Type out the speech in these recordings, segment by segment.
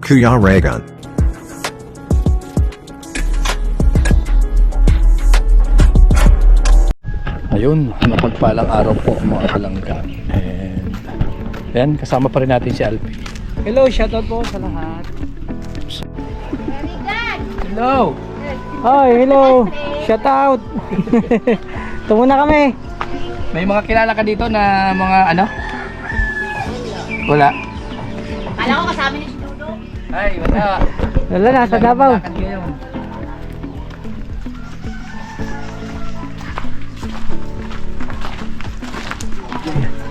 Kuya Regan. Ayun, mapagpalang araw po mga kalangga. And ayan, kasama pa rin natin si Alpi. Hello, shoutout po sa lahat. Hello! Hi, hello. Shoutout. Ito muna kami. May mga kilala ka dito na mga ano? Wala. Kala ko kasama ni si Dudo. Ay, wala. Wala na, sa Davao. Lakad ngayon.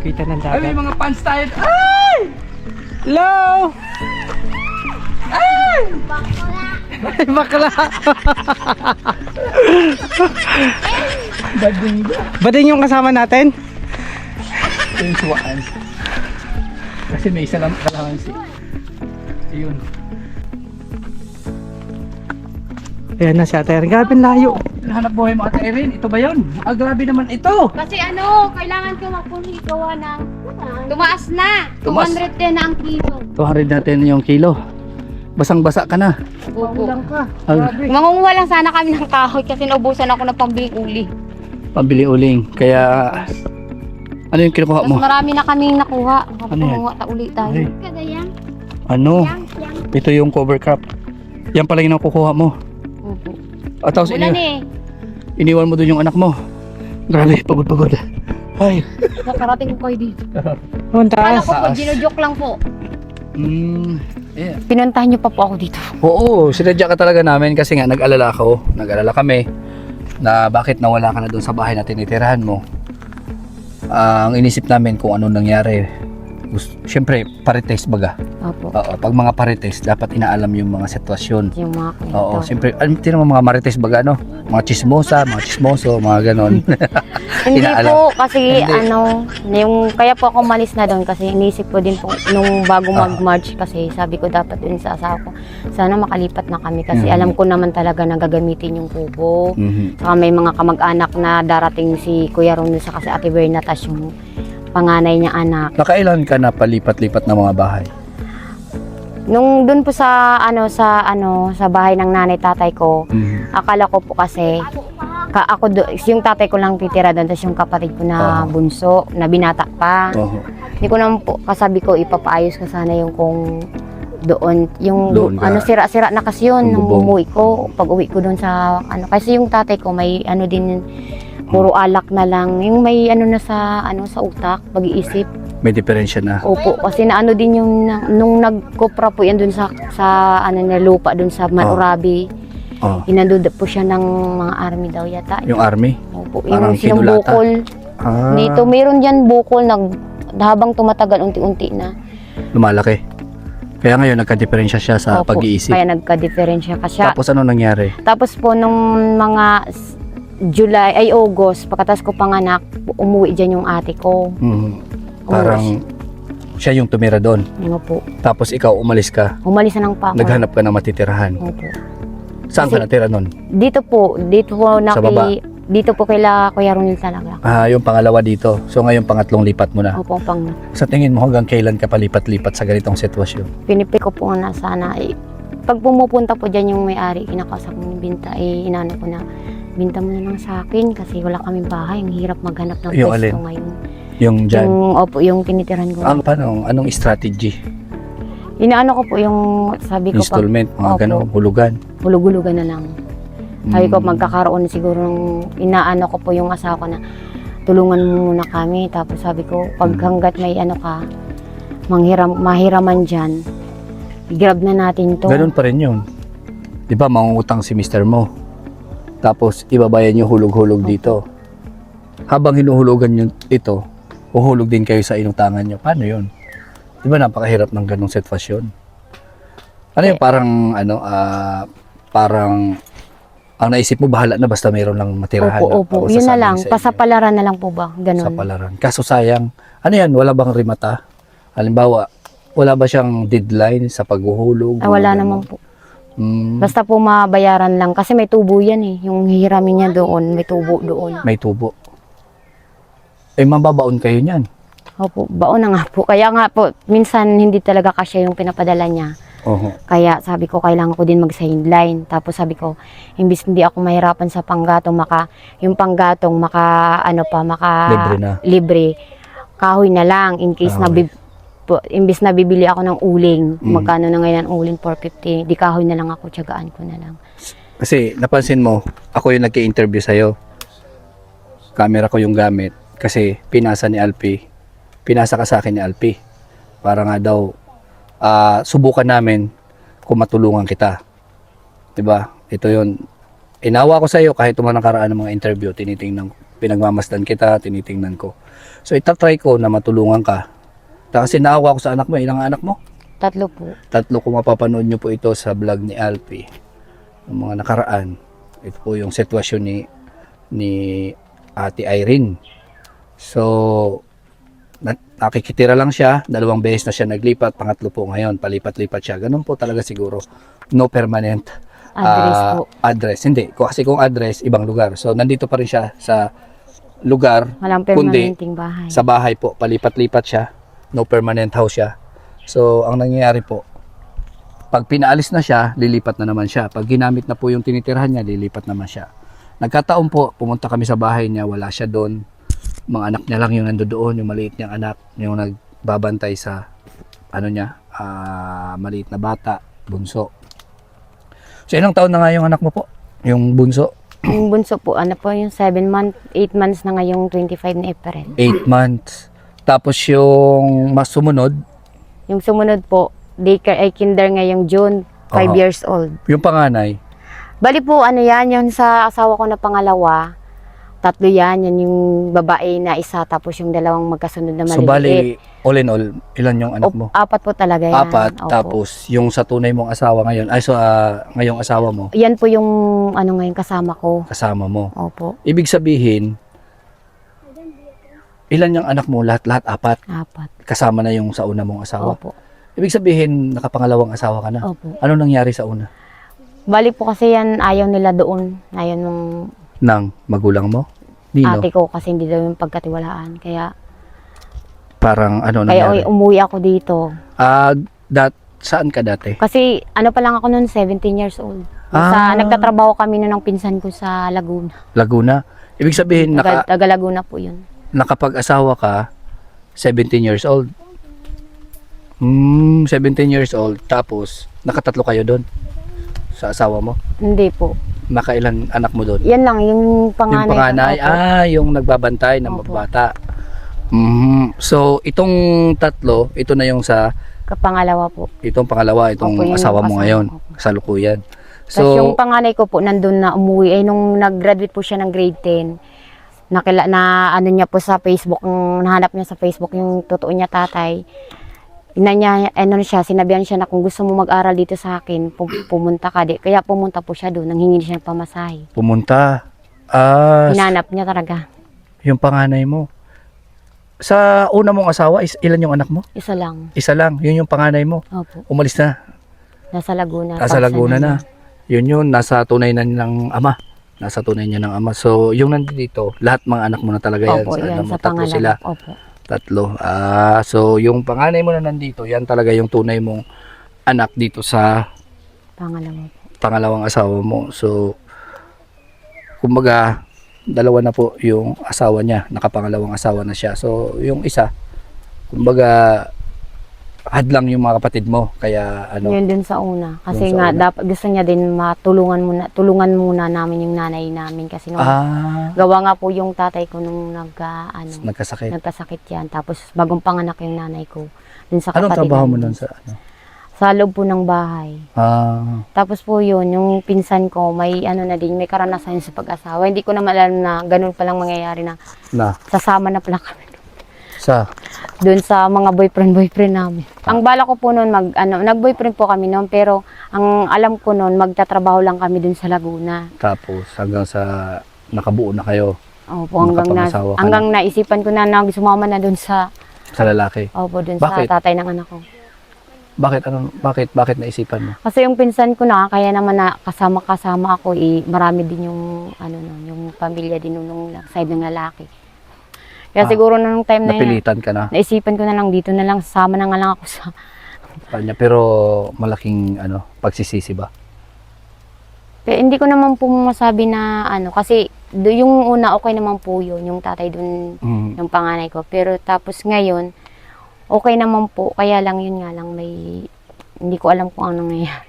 Kita ng Ay, may dagat. mga fans tayo. Ay! Hello! Ay! Bakla! Bading ba? Ba din yung kasama natin? Yung suwaan. Kasi may isa lang kalamansi. Ayun. Ayan na si Ate Erin. Grabe layo. Hanap buhay mo Ate Erin. Ito ba yun? Ah, grabe naman ito. Kasi ano, kailangan ko magpunhi gawa ng tumaas na. Tumaas. 210 na ang kilo. 200 natin yung kilo. Basang-basa ka na. Opo. ka. Mangunguha lang sana kami ng kahoy kasi naubusan ako ng pambiling uli. Pambili uling. Kaya, ano yung kinukuha Mas mo? marami na kaming nakuha. Ano yan? Mangunguha ta uli tayo. Ay. Kadayang. Ano? Ito yung cover crop. Yan pala yung nakukuha mo. Opo. At tapos Ulan eh. iniwan mo dun yung anak mo. Grabe, pagod-pagod. Ay. Nakarating ko kayo dito. Ang Kala taas. ko po, Taas. ginujoke lang po. Yeah. Pinuntahan niyo pa po ako dito. Oo, sinadya ka talaga namin kasi nga nag-alala ako. Nag-alala kami na bakit nawala ka na dun sa bahay na tinitirahan mo. Ang inisip namin kung ano nangyari. Siyempre, parites baga. Opo. Oo, pag mga parites, dapat inaalam yung mga sitwasyon. Yung mga kwento. Oo, siyempre, tinan mo mga marites baga, no? Mga chismosa, mga chismoso, mga ganon. Hindi Inaalam. po kasi Hindi. ano, yung kaya po ako malis na doon kasi inisip ko din po nung bago mag-March kasi sabi ko dapat dun sa asawa ko sana makalipat na kami kasi Mhm. alam ko naman talaga na gagamitin yung kubo. Mhm. Saka may mga kamag-anak na darating si Kuya Ron sa kasi Ate Berna tas yung panganay niya anak. Nakailan ka na palipat-lipat ng mga bahay? Nung doon po sa sa bahay ng nanay tatay ko, Mhm. akala ko po kasi yung tatay ko lang titira doon tapos yung kapatid ko na bunso na binata pa. Oo. Hindi ko naman po kasabi ko ipapaayos ko sana yung kung doon yung Doon ka. sira-sira na kasi yun Yung nung bubong. umuwi ko pag uwi ko doon sa kasi yung tatay ko may din puro alak na lang yung may na sa sa utak pag-iisip. May diferensya na. Opo kasi naano din yung nung nagkopra po yan doon sa na lupa doon sa Manurabi. Oh. Inandod po siya ng mga army daw yata. Yung army? Opo, Parang yung sinong kinulata. bukol. Ah, Dito, meron dyan bukol, habang tumatagal, unti-unti na. lumalaki. Kaya ngayon, nagka-diferensya siya sa Opo, pag-iisip. Kaya nagka-diferensya ka siya. Tapos ano nangyari? Tapos po, nung mga August, pagkatas ko panganak, umuwi dyan yung ate ko. Mhm. Parang siya yung tumira doon. Ano po, Tapos ikaw umalis ka. umalis na lang pa ako. Naghanap ka ng matitirahan. Opo. Saan ka Kasi- natira noon? Dito po Sa baba? dito po kaila Kuya Ronil talaga. Ah, yung pangalawa dito. So ngayon pangatlong lipat mo na. Opo, pang Sa tingin mo hanggang kailan ka palipat-lipat sa ganitong sitwasyon? pinipik ko po na sana pag pumupunta po dyan yung may-ari, kinakausap ko yung binta, inano ko na binta mo na lang sa akin kasi wala kaming bahay, ang hirap maghanap ng Yung pwesto alin? ngayon. Yung dyan. Yung tinitiran ko. Paano? Anong strategy? Inaano ko po yung sabi ko pag Installment, mga Opo. ganon, hulugan. hulug-hulugan na lang. Sabi ko Mm. magkakaroon siguro ng inaano ko po yung asawa ko na tulungan mo muna kami. Tapos sabi ko pag hanggat may ka, mahiraman dyan, i-grab na natin to. Ganun pa rin yun. Di ba, mangungutang si mister mo. Tapos, ibabayan yung hulog-hulog dito. Habang hinuhulugan nyo ito, uhulog din kayo sa inutangan nyo. Paano yun? Di ba, napakahirap ng ganung sitwasyon? Ano yung parang ang naisip mo, bahala na basta mayroon lang matirahan. Opo. Yun na lang. Pasapalaran na lang po ba? Ganun. Sa palaran. Kaso sayang, ano yan, wala bang rimata? Halimbawa, wala ba siyang deadline sa paghuhulog? Wala naman po. Mm, Basta po mabayaran lang. Kasi may tubo yan eh. Yung hihiramin niya doon, may tubo doon. may tubo. Eh, mababaon kayo niyan. Opo, baon na nga po. Kaya nga po, minsan hindi talaga kasya yung pinapadala niya. Oho. Kaya sabi ko, kailangan ko din mag-sideline. Tapos sabi ko, imbis hindi ako mahirapan sa panggatong, yung panggatong Libre na. libre, kahoy na lang in case Kahoy. imbis na bibili ako ng uling, Mm. magkano na ngayon ang uling, 450, di kahoy na lang ako, tiyagaan ko na lang. Kasi napansin mo, ako yung nag-i-interview sa'yo. Camera ko yung gamit. Kasi pinasa ka sa akin ni Alpi. Para nga daw, subukan namin kung matulungan kita. 'Di ba? Ito yun. Inawa ko sa'yo kahit tumanang nakaraan ng mga interview, tinitingnan ko. Pinagmamasdan kita, tinitingnan ko. So itatry ko na matulungan ka. Kasi naawa ko sa anak mo. Ilang anak mo? 3 po. 3. Kung mapapanood nyo po ito sa vlog ni Alpi, ng mga nakaraan, ito po yung sitwasyon ni Ate Irene. So, nakikitira lang siya, 2 beses na siya naglipat, pangatlo po ngayon, palipat-lipat siya. Ganun po talaga siguro. No permanent Address po. address. Hindi, kasi kung address, ibang lugar. So, nandito pa rin siya sa lugar, Walang kundi permanenteng bahay. sa bahay po, palipat-lipat siya. No permanent house siya. So, ang nangyayari po, pag pinaalis na siya, lilipat na naman siya. Pag ginamit na po yung tinitirhan niya, lilipat naman siya. Nagkataon po, pumunta kami sa bahay niya, wala siya doon. Mga anak niya lang yung nandoon, yung maliit niyang anak, yung nagbabantay sa maliit na bata, bunso. So, ilang taon na nga yung anak mo po? Yung bunso? Yung bunso po, yung 8 months na ngayong 25 na April. 8 months. Tapos yung mas sumunod, Yung sumunod po, daycare ay kinder ngayong June, 5 Aha. years old. yung panganay, Bali po, yun sa asawa ko na pangalawa, 3 yan yung babae na isa, tapos yung 2 magkasunod na so maliliit. bali, all in all, ilan yung anak mo? 4 po talaga yan. 4, Opo. tapos yung sa tunay mong asawa ngayon, ngayong asawa mo, Yan po yung ngayon kasama ko. kasama mo. Opo, Ibig sabihin, ilan yung anak mo? Lahat-lahat 4. 4. Kasama na yung sa una mong asawa. Opo. Ibig sabihin, nakapangalawang asawa ka na. Opo. Ano nangyari sa una? Bali po kasi yan, ayaw nila doon. Ayaw nung Nang magulang mo? Nino? ate ko kasi hindi daw yung pagkatiwalaan. Kaya Parang nangyari? umuwi ako dito. Saan ka dati? Kasi pa lang ako noon, 17 years old. Nagtatrabaho kami noon ng pinsan ko sa Laguna. Laguna? Ibig sabihin, Taga Laguna po yun. nakapag-asawa ka, 17 years old. 17 years old, tapos nakatatlo kayo doon sa asawa mo. Hindi po. Nakailan anak mo doon? Yan lang, yung panganay. Yung panganay, Opo. yung nagbabantay ng Opo. bata. So, itong 3, ito na yung Kapangalawa po. itong pangalawa, itong Opo, yung asawa mo asawa, ngayon, opo. kasalukuyan. Tapos yung So, panganay ko po, nandun na umuwi. Nung nag-graduate po siya ng grade 10, niya po sa Facebook, nahanap niya sa Facebook yung totoo niya tatay. Sinabihan siya na kung gusto mo mag-aral dito sa akin, pumunta ka. Kaya pumunta po siya doon, nanghingi siya ng pamasahe. pumunta. Hinanap niya talaga. Yung panganay mo. Sa una mong asawa, ilan yung anak mo? Isa lang. Isa lang, yun yung panganay mo. Opo. Umalis na. Nasa Laguna. Nasa Laguna na. Yun, nasa tunay na ng ama. Nasa tunay niya ng ama. So, yung nandito, lahat mga anak mo na talaga yan. Opo, yan mo, sa 3 sila. pangalawa. Opo. 3. So, yung panganay mo na nandito, yan talaga yung tunay mong anak dito sa Pangalawa po. pangalawang asawa mo. So, kumbaga, 2 na po yung asawa niya. Nakapangalawang asawa na siya. So, yung isa, kumbaga, hadlang yung mga kapatid mo. Kaya, Yun din sa una. Kasi Yun sa nga, una. dapat gusto niya din tulungan muna namin yung nanay namin. Kasi nung gawa nga po yung tatay ko nung nagkasakit. nagkasakit yan. Tapos bagong panganak yung nanay ko. Dun sa Anong kapatid trabaho mo namin. nun sa Sa loob po ng bahay. Tapos po yun, yung pinsan ko, may may karanasan sa pag-asawa. Hindi ko naman alam na ganun palang mangyayari na sasama na pala kami. Doon sa mga boyfriend namin. Ang bala ko po noon, nag-boyfriend po kami noon, pero ang alam ko noon, magtatrabaho lang kami doon sa Laguna. Tapos hanggang sa nakabuo na kayo Opo, hanggang Nakapangasawa ka naisipan ko na sumama na doon sa sa lalaki. doon Bakit? sa tatay ng anak ko. Bakit naisipan mo? Kasi yung pinsan ko na, kaya naman na kasama ako, marami din yung yung pamilya din nung side ng lalaki. Kaya siguro nung time na yun, Napilitan ka na. naisipan ko na lang dito na lang, sama na nga lang ako sa Kanya, pero malaking pagsisisi ba? Pero hindi ko naman po masabi na kasi yung una okay naman po yun, yung tatay dun, Mm. yung panganay ko. Pero tapos ngayon, okay naman po, kaya lang yun nga lang hindi ko alam kung anong nangyayari.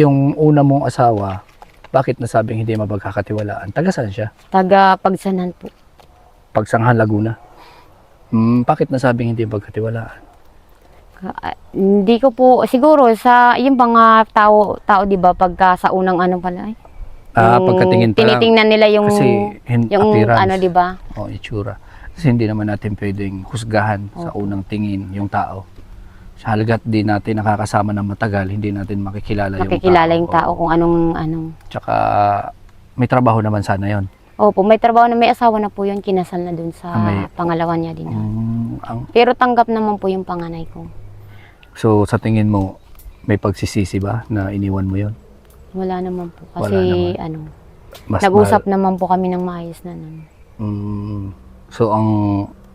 Yung una mong asawa, bakit nasabing hindi mapagkakatiwalaan? Taga saan siya? Taga Pagsanan po. Pagsanghan, Laguna. Bakit nasabing hindi mapagkatiwalaan? Hindi ko po, siguro sa yung mga tao 'di ba pagka sa unang pala yung Pagkatingin pa lang. tinitingnan nila yung Kasi yung appearance. 'di ba? O, itsura. Kasi hindi naman natin pwedeng husgahan sa unang tingin yung tao. Sa halagat di natin nakakasama ng matagal, hindi natin makikilala Yung tao Oo. kung anong Tsaka may trabaho naman sana yon. Opo, may trabaho na, may asawa na po yun, kinasal na dun sa may- pangalawa niya din. Ang, Pero tanggap naman po yung panganay ko. so sa tingin mo, may pagsisisi ba na iniwan mo yon? Wala naman po. Wala Kasi naman. Mas nag-usap naman po kami ng maayos na nun. So ang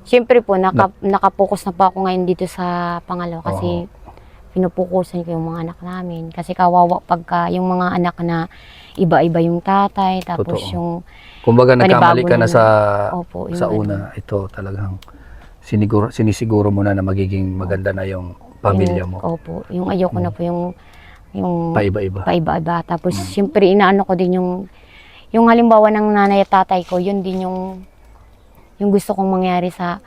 Siyempre po, nakapokus na po ako ngayon dito sa pangalawa kasi pinupukusan ko yung mga anak namin. Kasi kawawa pagka yung mga anak na iba-iba yung tatay, tapos Totoo. yung kumbaga nagkamali panibago ka na na- sa Opo, yung sa una, ito talagang sinisiguro mo na magiging maganda na yung pamilya mo. Opo, yung ayoko na po yung Paiba-iba. paiba-iba. Tapos, siyempre, inaano ko din yung halimbawa ng nanay at tatay ko, yun din yung gusto kong mangyari sa,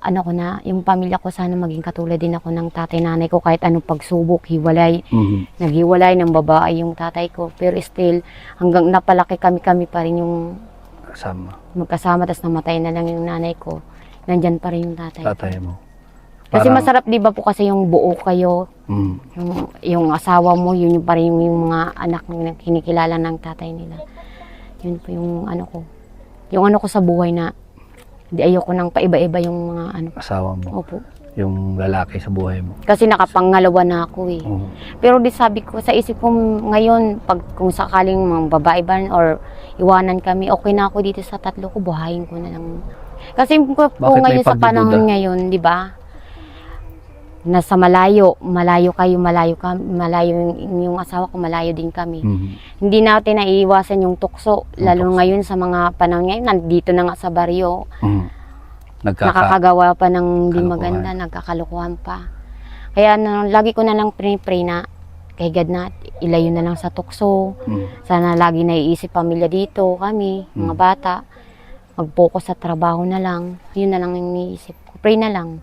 ko na, yung pamilya ko sana maging katulad din ako ng tatay nanay ko, kahit anong pagsubok, hiwalay, Mhm. naghiwalay ng babae yung tatay ko. Pero still, hanggang napalaki kami pa rin yung Kasama. magkasama, tapos namatay na lang yung nanay ko. Nandyan pa rin yung tatay ko. Tatay mo. Kasi Parang- masarap, di ba po kasi yung buo kayo, Mm. yung asawa mo, yun yung pa rin yung mga anak na kinikilala ng tatay nila. Yun po yung ko. Yung ko sa buhay na di ayoko nang paiba-iba yung mga Asawa mo. Opo. Yung lalaki sa buhay mo. Kasi nakapangalawa na ako eh. Oo. Pero di sabi ko, sa isip ko ngayon, kung sakaling mga babae ba or iwanan kami, okay na ako dito sa tatlo ko, buhayin ko na lang. Kasi po Bakit may ngayon sa pagdududa? panahon ngayon, di ba? Nasa malayo kayo, malayo yung asawa ko, malayo din kami. Mhm. Hindi natin naiiwasan yung tukso, lalo tukso. ngayon sa mga panahon ngayon, nandito na nga sa baryo, Mhm. nakakagawa pa ng di Kalokohan. maganda, nagkakalukuhan pa. Kaya lagi ko na lang pray na kay God na ilayo na lang sa tukso. Mhm. Sana lagi naiisip pamilya dito, kami, mga bata. Mag-focus sa trabaho na lang. Yun na lang yung iniisip ko. Pray na lang.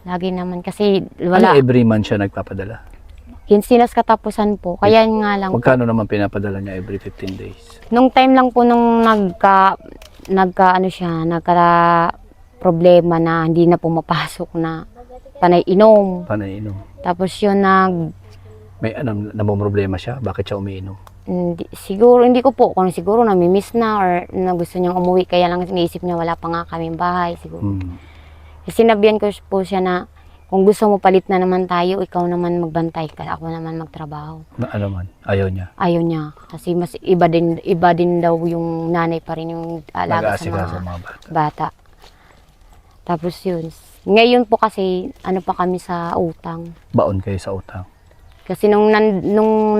Lagi naman kasi wala. Every month siya nagpapadala? Kinsinas katapusan po. Kaya nga lang. Magkano naman pinapadala niya every 15 days? Nung time lang po nung nagka problema na hindi na pumapasok na panay inom. Panay inom. Tapos yun May namomroblema siya? Bakit siya umiinom? siguro, hindi ko po kung siguro namimiss na or na gusto niyang umuwi. Kaya lang iniisip niya wala pa nga kaming bahay siguro. Mhm. Sinabihan ko po siya na kung gusto mo palit na naman tayo, ikaw naman magbantay ka, ako naman magtrabaho. Na ano man? Ayaw niya? Ayaw niya. Kasi mas iba din daw yung nanay pa rin yung alaga sa Nag-aasikaso mga sa mga bata. bata. Tapos yun. Ngayon po kasi, pa kami sa utang. Baon kayo sa utang? Kasi nung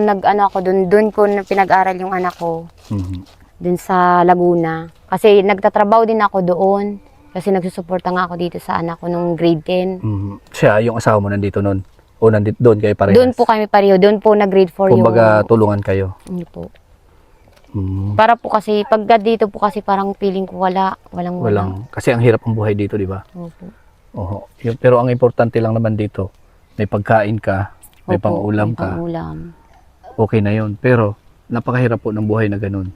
nag-ano ako doon ko pinag-aral yung anak ko, Mhm. doon sa Laguna. Kasi nagtatrabaho din ako doon. Kasi nagsusuporta nga ako dito sa anak ko nung grade 10. Mhm. Siya, yung asawa mo nandito noon? O nandito doon kayo parehas? Doon po kami pareho. Doon po nag-grade 4 yung... Kumbaga tulungan kayo? Hindi po. Mhm. Para po kasi, pagka dito po kasi parang feeling ko walang. Kasi ang hirap ang buhay dito, di ba? Opo. Oo. Pero ang importante lang naman dito, may pagkain ka, may Opo, pang-ulam may ka, pang-ulam. okay na yun. Pero napakahirap po ng buhay na ganun.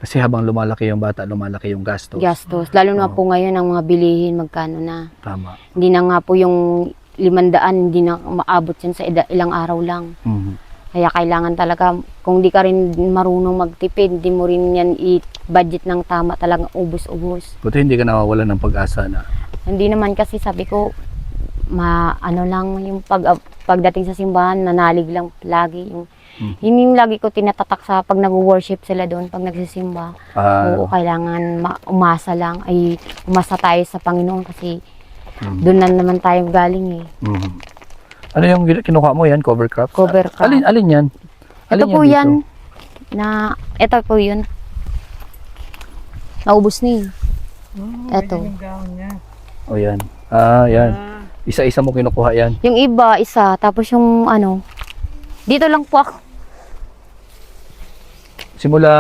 Kasi habang lumalaki yung bata, lumalaki yung gastos. Gastos. Lalo na po ngayon ang mga bilihin, magkano na. Tama. Hindi na nga po yung 500, hindi na maabot yan sa ilang araw lang. Mhm. Kaya kailangan talaga, kung di ka rin marunong magtipid, di mo rin yan i-budget ng tama, talagang ubus-ubus. Buti hindi ka nawawalan ng pag-asa na Hindi naman kasi sabi ko, lang yung pagdating sa simbahan, nanalig lang lagi. Yun yung lagi ko tinatatak sa pag nag-worship sila doon, pag nagsisimba. Oo, kailangan umasa lang, umasa tayo sa Panginoon kasi doon na naman tayo galing eh. Mhm. Ano yung kinuha mo yan? Cover crops? Cover crop. Alin yan? Ito po dito? yan. Ito po yun. Naubos ni. Ito. Yung dahon niya. O yan. Yan. Isa-isa mo kinukuha yan. Yung iba, isa. Tapos yung dito lang po ako. Simula,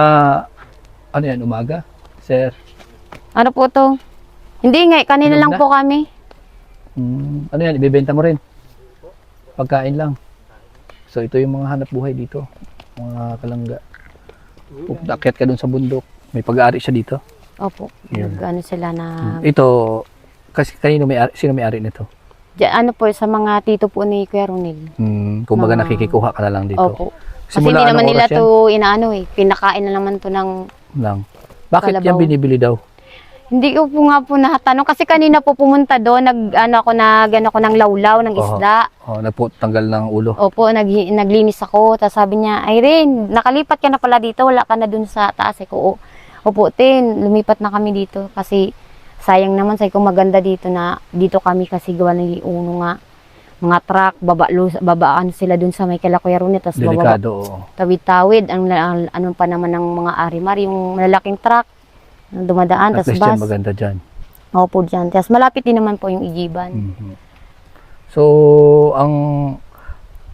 ano yan, umaga? Sir? Ano po to? Hindi nga, kanina Inom lang na? po kami. Ano yan, ibebenta mo rin? Pagkain lang. So ito yung mga hanap buhay dito. Mga kalangga. Akyat ka dun sa bundok. May pag-aari siya dito. Opo. Yun. Ano sila na... Ito, kasi sino may-ari nito? Ano po, sa mga tito po ni Kuya Ronel. Kumbaga Mga- nakikikuha ka na lang dito. Opo. Kasi Simula hindi naman anong nila oras yan? to inaano pinakain na naman to ng... Lang. Bakit Kalabaw. yan binibili daw? Hindi ko po nga po natanong kasi kanina po pumunta doon, nag ako ng lawlaw ng Oo. isda. Nagputanggal ng ulo. Opo, naglinis ako. Tapos sabi niya, Irene, nakalipat ka na pala dito, wala ka na dun sa taas. Ko, opo, lumipat na kami dito kasi sayang naman sa maganda dito na dito kami kasi gawa ng uno nga mga truck, babaan sila dun sa may kalakuyaron nito. Tapos bababa, Delikado, oo. tawid-tawid, ano pa naman ng mga arimar, yung malalaking truck na dumadaan, At tapos least yan bus. maganda dyan. Opo, dyan. Tapos malapit din naman po yung Igiban. Mhm. So, ang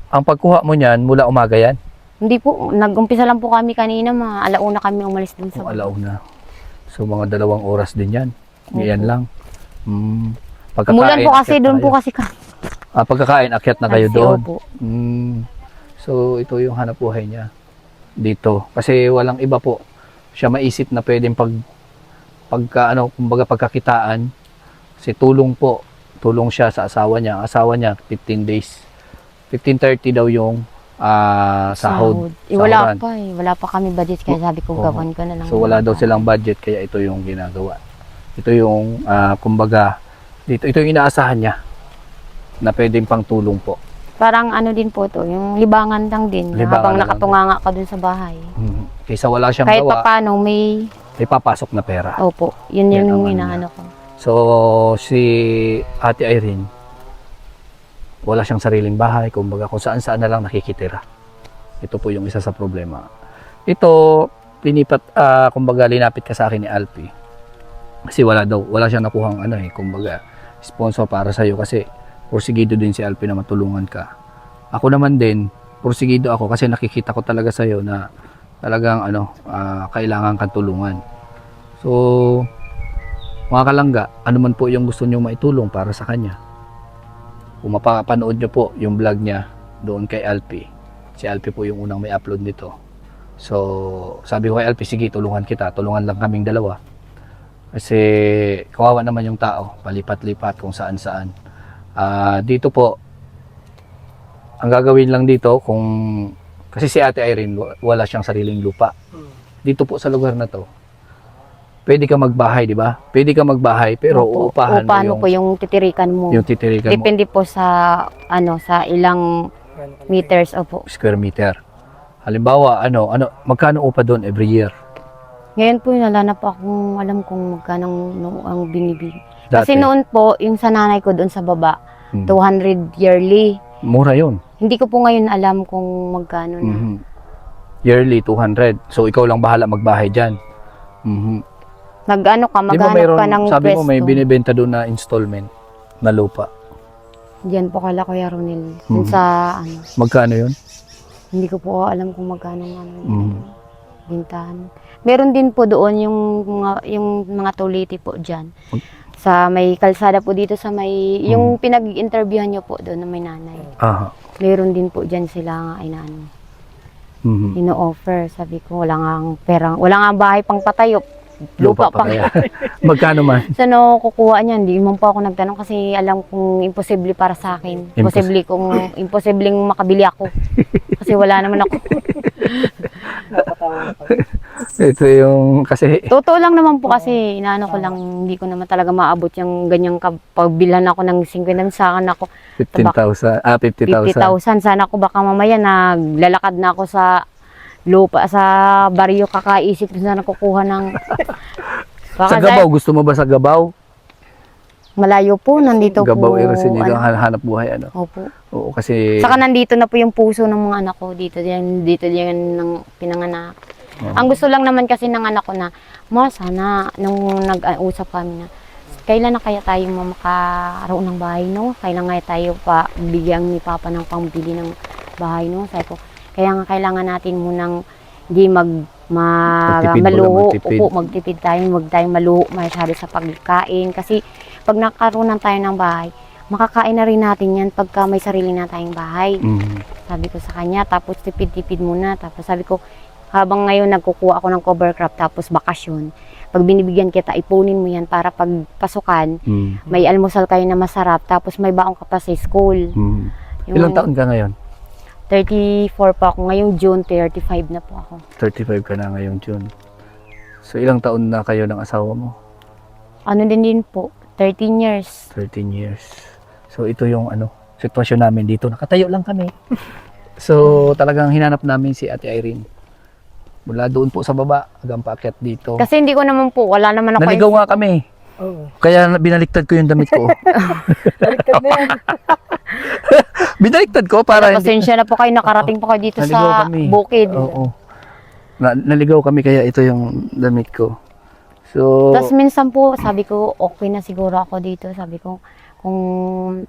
pagkuha mo niyan, mula umaga yan? Hindi po, nag-umpisa lang po kami kanina, alauna kami umalis dun sa O alauna. So, mga 2 oras din yan. Yan lang. Pagkakain, Umulan po kasi, akyat na doon po kayo. kasi kami. Pagkakain, akyat na kayo Kasi, doon. opo. So, ito yung hanap buhay niya dito. Kasi walang iba po. Siya maisip na pwedeng kumbaga pagkakitaan. Kasi tulong po. Tulong siya sa asawa niya. Ang asawa niya, 15 days. 15:30 daw yung sahod. Wala Sahuran. pa Wala pa kami budget, kaya sabi ko, Oo. gawan ko na lang. So, wala daw silang budget, kaya ito yung ginagawa. Ito yung, kumbaga, dito, ito yung inaasahan niya na pwedeng pang tulong po. Parang ano din po to, yung libangan lang din. Libangan Habang na lang nakatunganga ka dun sa bahay. Kaysa wala siyang Kahit gawa, pa paano, may... may papasok na pera. Opo, yun Yan yung ang ano inaano ko. So, si Ate Irene, wala siyang sariling bahay, kumbaga kung saan-saan na lang nakikitira. Ito po yung isa sa problema. Ito, kumbaga linapit ka sa akin ni Alpi. Kasi wala siyang nakuhang kumbaga sponsor para sa iyo kasi porsigido din si Alpi na matulungan ka. Ako naman din, porsigido ako kasi nakikita ko talaga sa iyo na talagang kailangan kang tulungan. So, mga kalangga, ano man po yung gusto niyo maitulong para sa kanya. Kung mapapanood niyo po yung vlog niya doon kay Alpi. Si Alpi po yung unang may upload nito. So, sabi ko kay Alpi, sige, tulungan kita. Tulungan lang kaming dalawa. Kasi kawawa naman yung tao, palipat-lipat kung saan-saan. Dito po, ang gagawin lang dito, kasi si Ate Irene, wala siyang sariling lupa. Dito po sa lugar na to, pwede ka magbahay, di ba? Pwede ka magbahay, pero Opo, uupahan paano mo po yung titirikan mo? yung titirikan mo, Depende po sa sa ilang meters. Opo. square meter. Halimbawa, magkano upa doon every year? Ngayon po, wala na po akong alam kung magkano ang binibig. Dati, Kasi noon po, yung sa nanay ko doon sa baba, 200 yearly. mura yun. Hindi ko po ngayon alam kung magkano na. Mhm. Yearly, 200. So, ikaw lang bahala magbahay dyan. Mhm. Maghanap ka ng sabi mo may pwesto. binibenta doon na installment na lupa. Diyan po kala Kuya Ronel. Dun Mhm. sa Magkano yun? hindi ko po alam kung magkano Mhm. bintahan. Meron din po doon yung mga tuliti po diyan. Sa may kalsada po dito sa may yung pinag-interviewhan niyo po doon na may nanay. Aha. Meron din po diyan sila nga Mhm. ino-offer. Sabi ko wala nga pera, wala nga bahay pang patayo. Lupa pa. kaya. Magkano man? Saan kukuha niyan? Hindi man po ako nagtanong kasi alam kong imposible para sa akin. Imposibleng makabili ako. Kasi wala naman ako. Ito yung kasi Totoo lang naman po kasi inaano ko lang, hindi ko naman talaga maabot yung ganyang pagbilhan ako ng 50 sa akin ako 15,000, 50,000. 50,000. Sana ako baka mamaya naglalakad na ako sa lupa sa baryo kakaisip na nakukuha ng Sa Gabaw, gusto mo ba sa Gabaw? Malayo po, nandito Gabaw po. kasi dito ano, hanap buhay ano. opo. Oo, kasi Saka nandito na po yung puso ng mga anak ko. Dito yan ng pinanganak. Oo. Ang gusto lang naman kasi ng anak ko na, ma, sana, nung nag-usap kami na, kailan na kaya tayo makaroon ng bahay, no? Kailan nga tayo pa bigyan ni Papa ng pambili ng bahay, no? Sabi ko, kaya nga kailangan natin munang hindi Magtipid maluho. magtipid. Opo, magtipid tayo, huwag tayong maluho masyado sa pagkain. Kasi pag nakaroon tayo ng bahay, makakain na rin natin yan pagka may sarili na tayong bahay. Mm. Sabi ko sa kanya, tapos tipid-tipid muna. Tapos sabi ko, habang ngayon nagkukuha ako ng cover crop tapos bakasyon, pag binibigyan kita, ipunin mo yan para pag pasukan, Mm. may almusal kayo na masarap, tapos may baong ka pa sa school. Mm. Yung Ilang taon ka ngayon? 34 pa ako. Ngayong June, 35 na po ako. 35 ka na ngayong June. So ilang taon na kayo ng asawa mo? Ano din po, 13 years. 13 years. So ito yung sitwasyon namin dito. Nakatayo lang kami. So talagang hinanap namin si Ate Irene. Mula doon po sa baba hanggang paakyat dito. Kasi hindi ko naman po, wala naman ako. Naligaw nga kami. Oo. Kaya binaliktad ko yung damit ko. Baliktad na yan. Binaliktad ko para hindi... Pasensya na po kayo, nakarating po kayo dito Naligaw sa kami. bukid. Oo. Naligaw kami kaya ito yung damit ko. So, Tapos minsan po, sabi ko, okay na siguro ako dito. Sabi ko, kung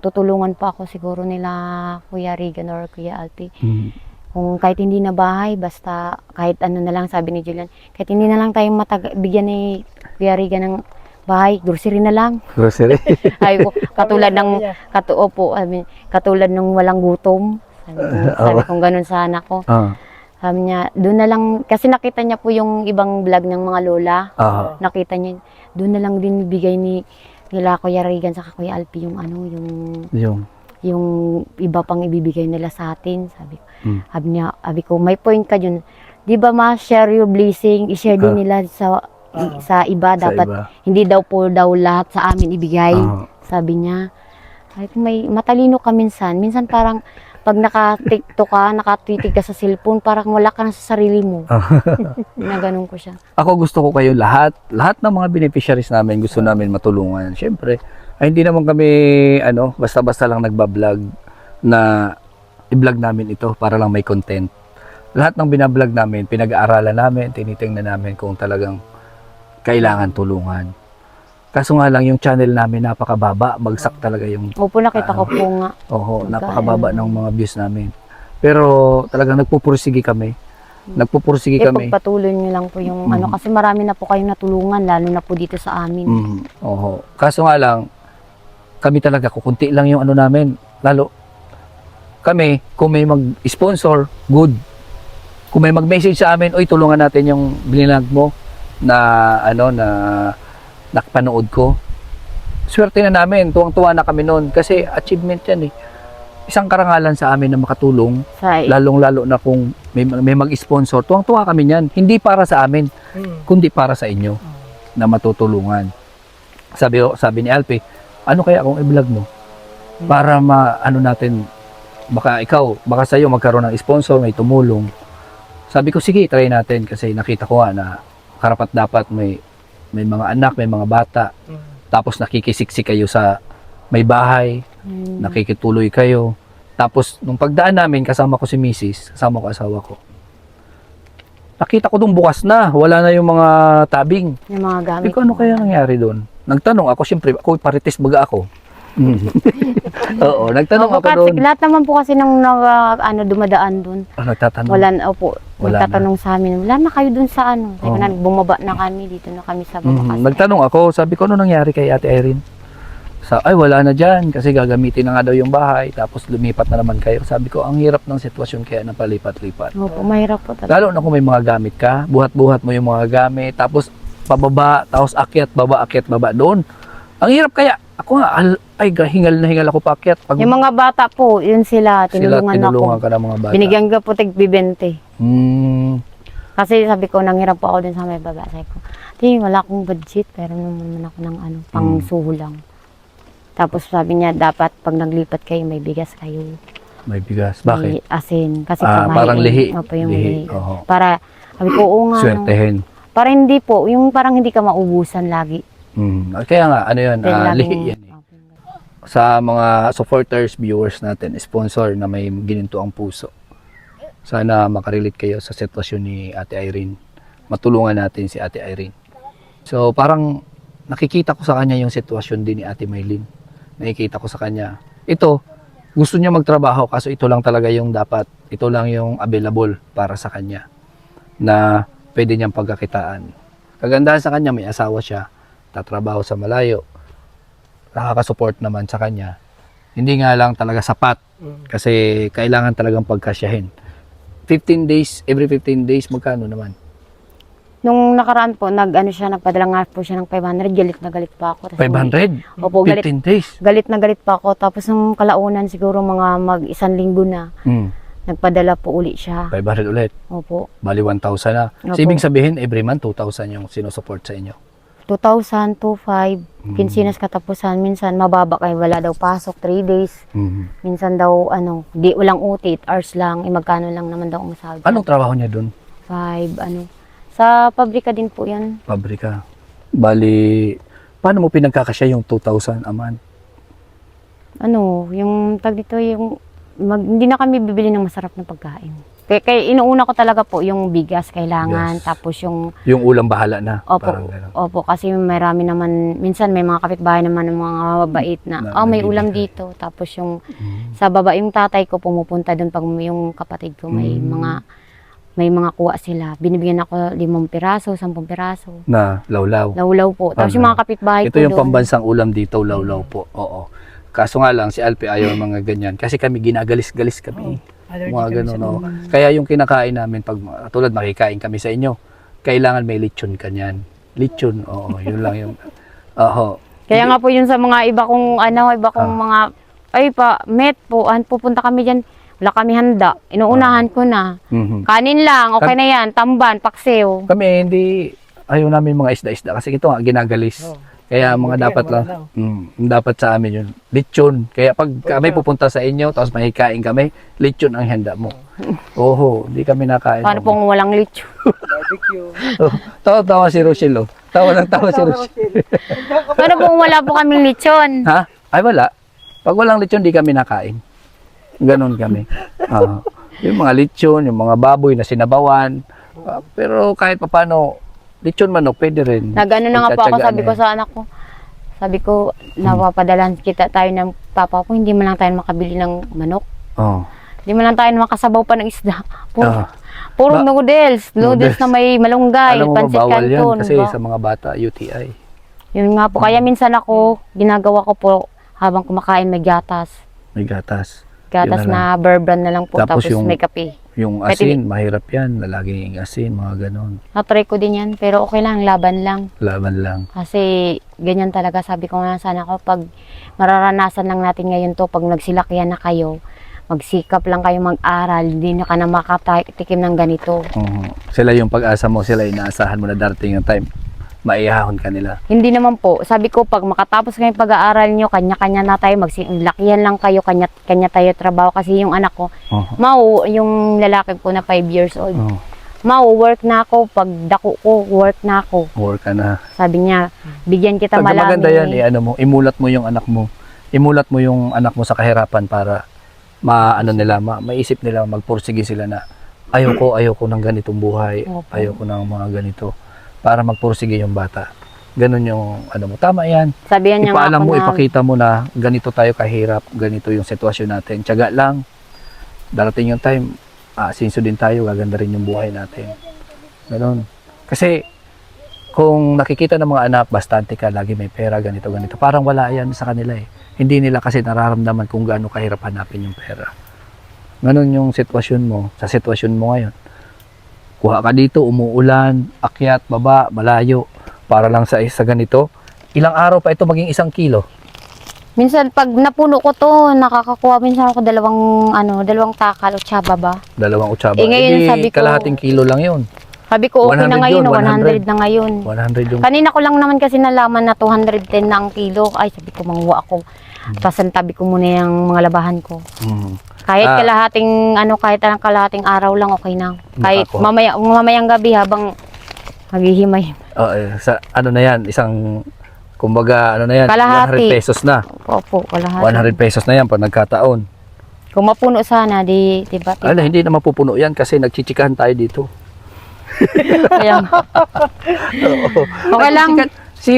tutulungan pa ako siguro nila Kuya Regan or Kuya Alpi. Kung kahit hindi na bahay, basta kahit ano na lang, sabi ni Julian, kahit hindi na lang tayo bigyan ni Kuya Regan ng bahay, grocery na lang. grocery. Ay ko, katulad ng, katulad ng walang gutom. Sabi ko ganun sa anak ko. Ah. Sabi niya, doon na lang, kasi nakita niya po yung ibang vlog ng mga lola. Ah. Nakita niya, doon na lang din bigay nila Kuya Regan sa Kuya Alpi yung yung iba pang ibibigay nila sa atin. Sabi ko, sabi ko, may point ka dyan. Di ba ma-share your blessing, i-share din nila sa iba. Dapat, iba. hindi daw po lahat sa amin ibigay. Sabi niya, ay, matalino ka minsan. Minsan parang, pag naka-tiktok ka, nakatitig ka sa cellphone, parang wala ka na sa sarili mo. Na ganun ko siya. Ako gusto ko kayo lahat ng mga beneficiaries namin gusto namin matulungan. Siyempre, ay hindi naman kami basta-basta lang nagba-vlog na i-vlog namin ito para lang may content. Lahat ng binablog namin, pinag-aaralan namin, tinitingnan namin kung talagang kailangan tulungan. Kaso nga lang yung channel namin napakababa, bagsak talaga yung Opo, nakita ko po nga. Oo, napakababa ng mga views namin. Pero talagang nagpupursige kami. Nagpupursige kami. Pagpatuloy niyo lang po yung kasi marami na po kayong natulungan, lalo na po dito sa amin. Oo. Kaso nga lang, kami talaga, kukunti lang yung namin. Lalo, kami, kung may mag-sponsor, good. Kung may mag-message sa amin, oy, tulungan natin yung blinag mo na nakapanood ko. Swerte na namin, tuwang-tuwa na kami noon kasi achievement yan eh. Isang karangalan sa amin na makatulong, lalong-lalo na kung may mag-sponsor, tuwang-tuwa kami niyan. Hindi para sa amin, kundi para sa inyo na matutulungan. Sabi ni Alpi, ano kaya kung i-vlog mo? Para natin, baka sa'yo magkaroon ng sponsor, may tumulong. Sabi ko, sige, try natin kasi nakita ko na karapat dapat may mga anak, may mga bata. Tapos nakikisiksik kayo sa may bahay, nakikituloy kayo. Tapos nung pagdaan namin, kasama ko si Mrs., kasama ko asawa ko. Nakita ko doon bukas na, wala na yung mga tabing. Yung mga gamit. Sabi ko, ano kaya nangyari doon? Nagtanong ako, siyempre, ako parites baga ako. Oo, nagtanong ako doon. Lahat naman po kasi nang dumadaan doon. Nagtatanong. Wala Nagtatanong sa amin, wala na kayo doon sa Sabi ko na, bumaba na kami, dito na kami sa baba kasi. Nagtanong ako, sabi ko, ano nangyari kay Ate Irene? Ay, wala na dyan, kasi gagamitin na nga daw yung bahay, tapos lumipat na naman kayo. Sabi ko, ang hirap ng sitwasyon kaya napalipat-lipat. Opo, mahirap po talaga. Lalo na kung may mga gamit ka, buhat-buhat mo yung mga gamit, tapos pababa, tapos akyat, baba doon. Ang hirap kaya. Ako nga, hingal na hingal ako paakyat. Yung mga bata po, yun sila, tinulungan tinulungan ako. ka ng mga bata. Binigyan ko po tig-20. Hmm. Kasi sabi ko, nanghirap po ako din sa may baba. Sabi ko, wala akong budget, pero naman ako ng pang suho lang. Tapos sabi niya, dapat pag naglipat kayo, may bigas kayo. May bigas. Bakit? May asin. Kasi Parang lihi. Opo, yung lihi. Oo. Para, sabi ko, oo nga. Swertehin. Para hindi po, yung parang hindi ka maubusan lagi. Kaya nga, ano yun, Then, lihi laging- yan. Sa mga supporters, viewers natin, sponsor na may gininto ang puso. Sana makarelate kayo sa sitwasyon ni Ate Irene. Matulungan natin si Ate Irene. So parang nakikita ko sa kanya yung sitwasyon din ni Ate Maylin. Nakikita ko sa kanya. Ito, gusto niya magtrabaho kaso ito lang talaga yung dapat, ito lang yung available para sa kanya na pwede niyang pagkakitaan. Kagandahan sa kanya, may asawa siya, tatrabaho sa malayo, nakakasupport naman sa kanya. Hindi nga lang talaga sapat kasi kailangan talagang pagkasyahin. 15 days, every 15 days, magkano naman? Nung nakaraan po, nagpadala nga po siya ng 500, galit na galit pa ako. Tapos 500? Opo, 15 days? galit na galit pa ako. Tapos nung kalaunan, siguro mga mag-isang linggo na, nagpadala po uli siya. 500 ulit. Opo. Bali 1,000 na. So, Opo. ibig sabihin, every month, 2,000 yung sinusupport sa inyo. 2,000, 2,500, kinsinas katapusan. Minsan, mababa kayo, wala daw pasok, 3 days. Minsan daw, di walang uti, 8 hours lang. Magkano lang naman daw ang sahod. Anong trabaho niya dun? 5, Sa pabrika din po yan. Pabrika. Bali, paano mo pinagkakasya yung 2,000 a month? Yung tag dito, hindi na kami bibili ng masarap na pagkain. Kaya inuuna ko talaga po yung bigas kailangan, Yes. tapos yung Yung ulam bahala na. Opo, Parang gano'n. opo, kasi marami naman, minsan may mga kapitbahay naman ng mga mababait na, may ulam nagbibigay. dito. Tapos yung sa baba, yung tatay ko pumupunta doon pag yung kapatid ko may mga kuha sila. Binibigyan ako 5 piraso, 10 piraso. Na lawlaw. Lawlaw po. Tapos yung mga kapitbahay Ito ko yung doon. pambansang ulam dito, lawlaw po. Oo. Kaso nga lang, si Alpe ayaw ng mga ganyan. Kasi kami ginagalis-galis kami. Mga ganun, no? Kaya yung kinakain namin, pag tulad makikain kami sa inyo, kailangan may lechon kanyan. Lechon, oo, yun lang yung, Kaya nga po yun sa mga iba kong mga, met po, pupunta kami dyan, wala kami handa, inuunahan ko na. Kanin lang, okay na yan, tamban, paksiw. Kami hindi, ayaw namin mga isda-isda kasi ito nga, ginagalis. Kaya mga dapat lang, dapat sa amin yun, lechon. Kaya pag kami pupunta sa inyo, tapos makikain kami, lechon ang handa mo. Oho, hindi kami nakain. Paano pong walang lechon? Barbecue. Tawa si Rochelle, oh. Tawa si Rochelle. Paano pong wala po kaming lechon? Ha? Ay, wala. Pag walang lechon, di kami nakain. Ganon kami. Yung mga lechon, yung mga baboy na sinabawan. Pero kahit papano, lechon manok, pwede rin. Nagano na nga po ako, Pagtsatsagaan sabi ko yan. sa anak ko. Sabi ko, napapadalan kita tayo ng papa ko, hindi man lang tayo makabili ng manok. Oh. Hindi man lang tayo makasabaw pa ng isda. Ah. Puro Ba- noodles Noodles. na may malunggay, Alam mo ba, pancit bawal yan canton. kasi Ba? sa mga bata, UTI. Yun nga po, kaya minsan ako, ginagawa ko po, habang kumakain may gatas. May gatas. Gatas Yun na na bear brand na lang po, Tapos tapos yung- may kape. Yung Pwede asin, mahirap yan. Lalaging asin, mga ganon. Natry ko din yan, pero okay lang, laban lang. Laban lang. Kasi ganyan talaga, sabi ko nga sana ko, pag mararanasan lang natin ngayon to, pag nagsilakyan na kayo, magsikap lang kayo mag-aral, hindi na ka na makatikim ng ganito. Sila yung pag-asa mo, sila inaasahan mo na darating yung time. Maihahon ka nila. Hindi naman po, sabi ko, pag makatapos kayo pag-aaral nyo, kanya-kanya na tayo, maglakihan lang kayo, kanya tayo trabaho. Kasi yung anak ko, yung lalaki ko na 5 years old, work na ako, pag dako ko, work na ako. Work ka na. Sabi niya, bigyan kita Pag malami. maganda yan, imulat mo yung anak mo. Imulat mo yung anak mo sa kahirapan para maisip nila, magpursige sila na ayoko ng ganitong buhay, Opo. ayoko ng mga ganito, para magpursige yung bata. Ganun yung mo. Tama yan. Sabihan niya nga Ipaalam ako mo, na, ipakita mo na ganito tayo kahirap, ganito yung sitwasyon natin. Tiyaga lang. Darating yung time, sinso din tayo, gaganda rin yung buhay natin. Ganun. Kasi, kung nakikita ng mga anak, bastante ka, lagi may pera, ganito. Parang wala yan sa kanila eh. Hindi nila kasi nararamdaman kung gaano kahirap hanapin yung pera. Ganun yung sitwasyon mo, sa sitwasyon mo ngayon. Kuha ka dito, umuulan, akyat, baba, malayo, para lang sa ganito. Ilang araw pa ito maging 1 kilo. minsan pag napuno ko to, nakakakuha minsan ako dalawang takal o tsaba ba. 2 utsaba. Ngayon sabi ko, kalahating kilo lang yun. sabi ko okay 100 na ngayon, yun, 100 na ngayon. 100 yung... Kanina ko lang naman kasi nalaman na 210 na ang kilo. Ay, sabi ko, mangwa ako. Pasantabi ko muna yung mga labahan ko. Kahit kahit ang kalahating araw lang, okay na. Kahit Makakuha. mamayang gabi habang maghihimay. Sa ano na yan, isang Kumbaga, ano na yan, Kalahati. 100 pesos na. Opo, kalahati. 100 pesos na yan pag nagkataon. Kung mapuno sana, diba? Ala, hindi na mapupuno yan kasi nagchichikahan tayo dito. Kaya, okay lang. Nagchichikahan- Si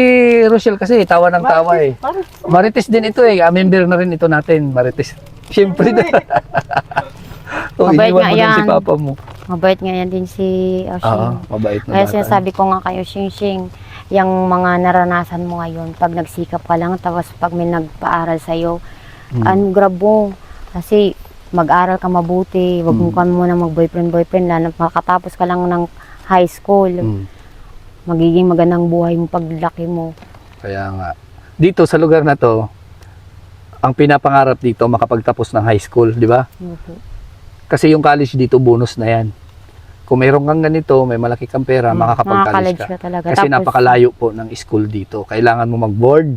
Rochelle kasi, tawa ng tawa eh. Marites din ito eh. Member na rin ito natin, Marites. Siyempre na. O, Mabait iniwan nga mo din si yan. Papa mo. Mabait nga yan din si Oo, Oshing. mabait na Kaya bata. sinasabi ko nga kayo, Shing Shing, yung mga naranasan mo ngayon, pag nagsikap ka lang, tapos pag may nagpaaral sa'yo, grab mo. Kasi mag-aral ka mabuti, wag mo ka muna mag-boyfriend, lalo makatapos ka lang ng high school. Magiging magandang buhay mo paglaki mo. Kaya nga. Dito sa lugar na to, ang pinapangarap dito makapagtapos ng high school, di ba? Opo. Kasi yung college dito bonus na yan. Kung mayroon kang ganito, may malaki kang pera, makakapag-college Makaka-college ka. ka talaga. Kasi Tapos, napakalayo po ng school dito. Kailangan mo mag-board,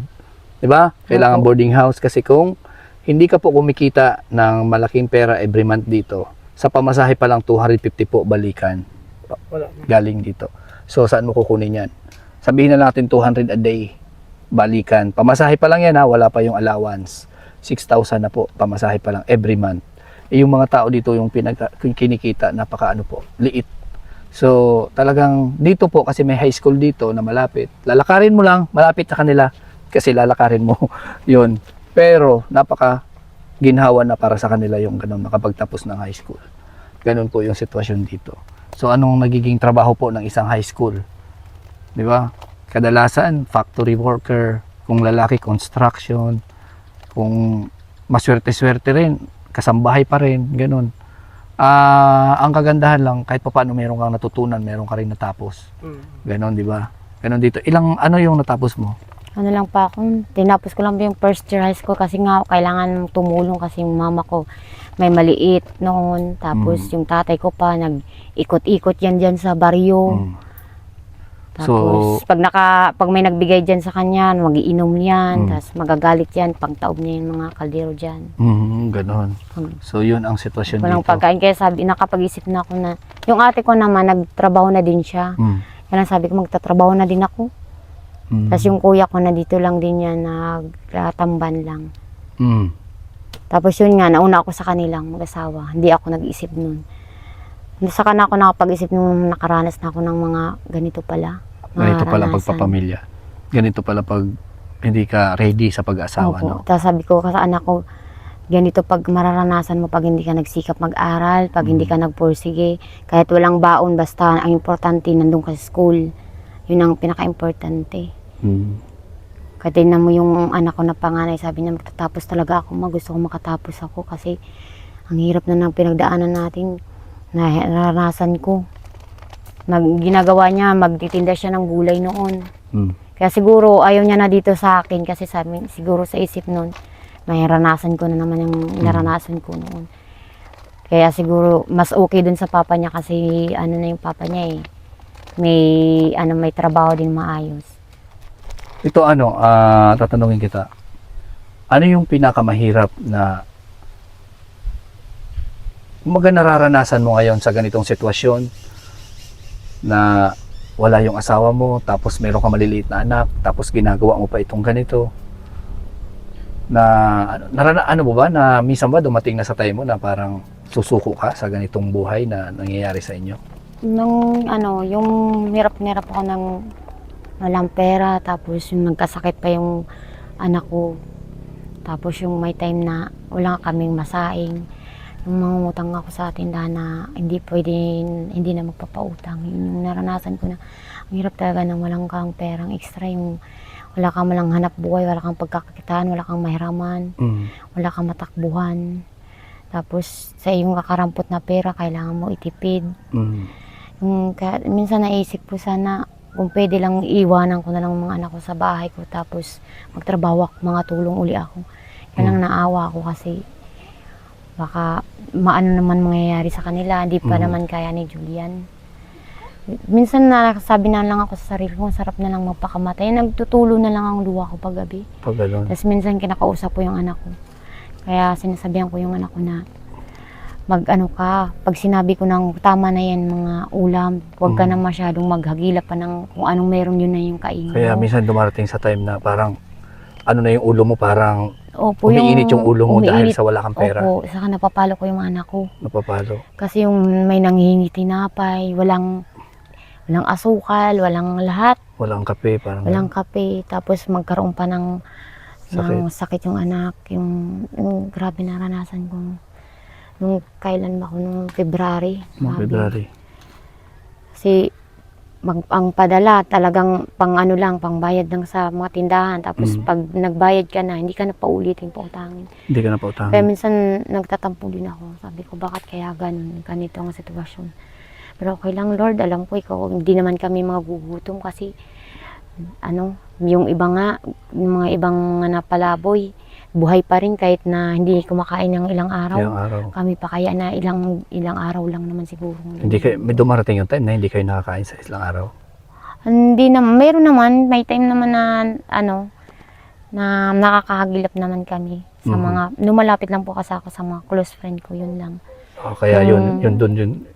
di ba? Kailangan Opo. boarding house kasi kung hindi ka po kumikita ng malaking pera every month dito, sa pamasahe pa lang 250 po balikan Wala. galing dito. So saan mo kukunin yan? Sabihin na natin 200 a day balikan. Pamasahe pa lang yan ha, wala pa yung allowance. 6,000 na po, pamasahe pa lang every month. Yung mga tao dito yung kinikita, napaka ano po, liit. So talagang dito po kasi may high school dito na malapit. Lalakarin mo lang, malapit sa kanila kasi lalakarin mo yun. Pero napaka ginhawa na para sa kanila yung ganun, makapagtapos ng high school. Ganun po yung sitwasyon dito. So anong nagiging trabaho po ng isang high school? Di ba? Kadalasan factory worker, kung lalaki construction, kung maswerte-swerte rin, kasambahay pa rin, ganun. Ang kagandahan lang, kahit pa paano meron kang natutunan, meron ka rin natapos. Ganon, di ba? Ganon dito. Ano yung natapos mo? ano lang pa ako, tinapos ko lang yung first year high school kasi nga kailangan tumulong kasi yung mama ko may maliit noon. Tapos yung tatay ko pa nag-ikot-ikot yan dyan sa baryo. Tapos pag may nagbigay dyan sa kanya, magiinom yan, tapos magagalit yan, pangtaob niya yung mga kaldero dyan. Ganon. So yun ang sitwasyon Walang dito. pagkain, kaya sabi, nakapag-isip na ako na, yung ate ko naman, nagtrabaho na din siya. Kaya lang sabi ko, magtatrabaho na din ako. Tapos yung kuya ko na dito lang din yan, nagtamban lang. Tapos yun nga, nauna ako sa kanilang mag-asawa. Hindi ako nag-isip nun. Saka na ako nakapag-isip nung nakaranas na ako ng mga ganito pala. Ganito pala Naranasan. pagpapamilya. Ganito pala pag hindi ka ready sa pag-asawa, Opo. no? Tapos sabi ko sa anak ko, ganito pag mararanasan mo pag hindi ka nagsikap mag-aral, pag hindi ka nagpursige, kahit walang baon, basta ang importante, nandun ka sa school. Yun ang pinaka-importante. Kahit tingnan mo yung anak ko na panganay, sabi niya, magtatapos talaga ako, gusto ko makatapos ako kasi ang hirap na ng pinagdaanan natin, naranasan ko. Ginagawa niya, magtitinda siya ng gulay noon. Kaya siguro ayaw niya na dito sa akin kasi sabi, siguro sa isip noon, may naranasan ko na naman yung naranasan ko noon. Kaya siguro mas okay dun sa papa niya kasi ano na yung papa niya eh. May trabaho din maayos. Ito tatanungin kita. Ano yung pinakamahirap na nararanasan mo ngayon sa ganitong sitwasyon na wala yung asawa mo, tapos meron ka maliliit na anak, tapos ginagawa mo pa itong ganito? Ano mo ba na minsan ba dumating na sa time mo na parang susuko ka sa ganitong buhay na nangyayari sa inyo? Yung hirap ako ng walang pera, tapos yung nagkasakit pa yung anak ko. Tapos yung may time na wala kaming masaing. Yung mangungutang ako sa tindahan na hindi na magpapautang. Yun yung naranasan ko na ang hirap talaga ng walang kang perang extra, yung wala kang malang hanap buhay, wala kang pagkakakitaan, wala kang mahiraman, wala kang matakbuhan. Tapos sa iyong kakarampot na pera, kailangan mo itipid. Minsan naisip ko sana kung pwede lang iwanan ko na lang mga anak ko sa bahay ko, tapos magtrabaho ako, mga tulong uli ako. Kaya lang naawa ako kasi baka maano naman mangyayari sa kanila, hindi pa naman kaya ni Julian. Minsan sabi na lang ako sa sarili ko, sarap na lang magpakamatay. Nagtutulo na lang ang luha ko paggabi. Pag gano'n. Tapos minsan kinakausap ko yung anak ko. Kaya sinasabihan ko yung anak ko na mag-ano ka, pag sinabi ko ng tama na yan mga ulam, huwag ka Mm. na masyadong maghagila pa ng kung anong meron yun na yung kainin Kaya mo. minsan dumarating sa time na parang ano na yung ulo mo, parang Opo, umiinit yung ulo mo dahil umiinit. sa wala kang pera. Opo, saka napapalo ko yung mga anak ko. Napapalo. Kasi yung may nanghihingi tinapay, walang asukal, walang lahat, Walang kape, parang walang kape. Tapos magkaroon pa ng sakit yung anak. Yung grabe naranasan ko. Nung kailan ba ako, nung February. Mga Grabe. February. Kasi ang padala talagang pang ano lang, pang bayad lang sa mga tindahan. Tapos Mm. pag nagbayad ka na, hindi ka na paulitin pautangin. Hindi ka na pautangin. Kaya minsan nagtatampo din ako. Sabi ko, bakit kaya ganito ang sitwasyon. Pero okay lang, Lord, alam ko ikaw, hindi naman kami magugutom kasi yung iba nga, yung mga ibang napalaboy, buhay pa rin kahit na hindi kumakain ng ilang araw. Ilang araw. Kami pa kaya na ilang araw lang naman siguro. Hindi kayo, may dumarating yung time na hindi kayo nakakain sa isang araw. Hindi naman, meron naman, may time naman na na nakakahagilap naman kami sa Mhm. mga, lumalapit lang po kasi ako sa mga close friend ko, yun lang. O, kaya Yung-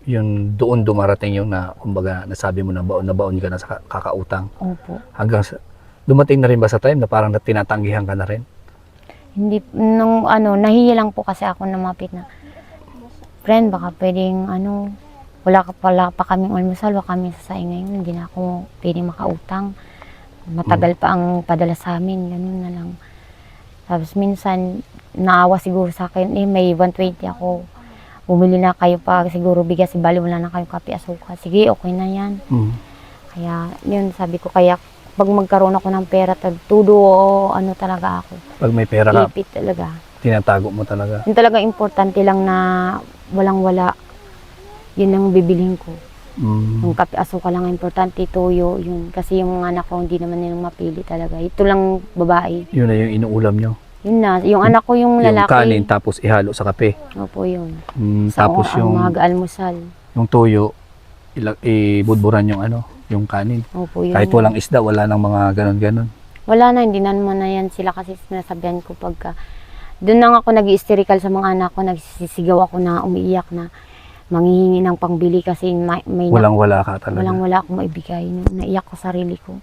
yun doon dumarating yung na, kumbaga, nasabi mo na baon ka na sa kakautang. Opo. Hanggang sa, dumating na rin ba sa time na parang tinatanggihan ka na rin? Hindi, nung nahiya lang po kasi ako namapit na, friend, baka pwedeng wala pa kaming almusal, wala kami sasaing ngayon, hindi na ako pwedeng makautang. Matagal pa ang padala sa amin, ganun na lang. Tapos minsan, naawa siguro sa akin, may 120 ako. Bumili na kayo pa, siguro bigas, bali wala na kayo kape, asukal. Sige, okay na yan. Mm. Kaya, yun, sabi ko, kaya pag magkaroon ako ng pera, tudo o talaga ako. Pag may pera ka, Ipit talaga. tinatago mo talaga. Yung talaga importante lang na walang-wala. Yun ang bibilhin ko. Yung kape, asukal lang ang importante, toyo, yun. Kasi yung mga anak ko, hindi naman nilang mapili talaga. Ito lang babae. Yun na yung inuulam nyo. Yun na. Yung anak ko, yung Yung lalaki. kanin tapos ihalo sa kape. Opo, yun. Tapos ang yung mga almusal. toyo, ibudburan yung yung kanin. Opo, yun. Kahit walang isda, wala nang mga ganon-ganon. Wala na, hindi na naman na yan sila kasi sinasabihan ko pagka. Doon lang ako nag-hysterical sa mga anak ko, nagsisigaw ako na umiiyak na manghihingi ng pangbili kasi may Walang-wala ka talaga. walang-wala akong maibigay. Naiyak ko sarili ko.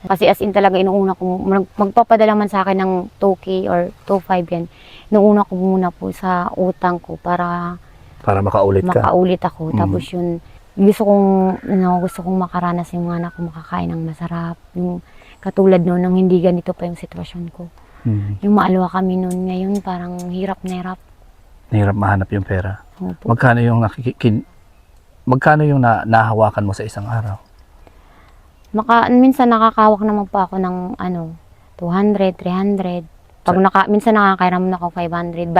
Kasi as in talaga inuuna ko, magpapadala man sa akin ng 2K or 2.5 yan, inuuna ko muna po sa utang ko para Para makaulit ka. makaulit ako. Mhm. Tapos yun, gusto kong makaranas yung mga anak ko makakain ng masarap. Yung katulad noon, nang hindi ganito pa yung sitwasyon ko. Yung maalwa kami noon, ngayon parang hirap na hirap. Nahirap mahanap yung pera. Opo. Magkano yung nahawakan mo sa isang araw? Minsan nakakawak naman po ako ng 200, 300. Minsan nakakairam na ako 500,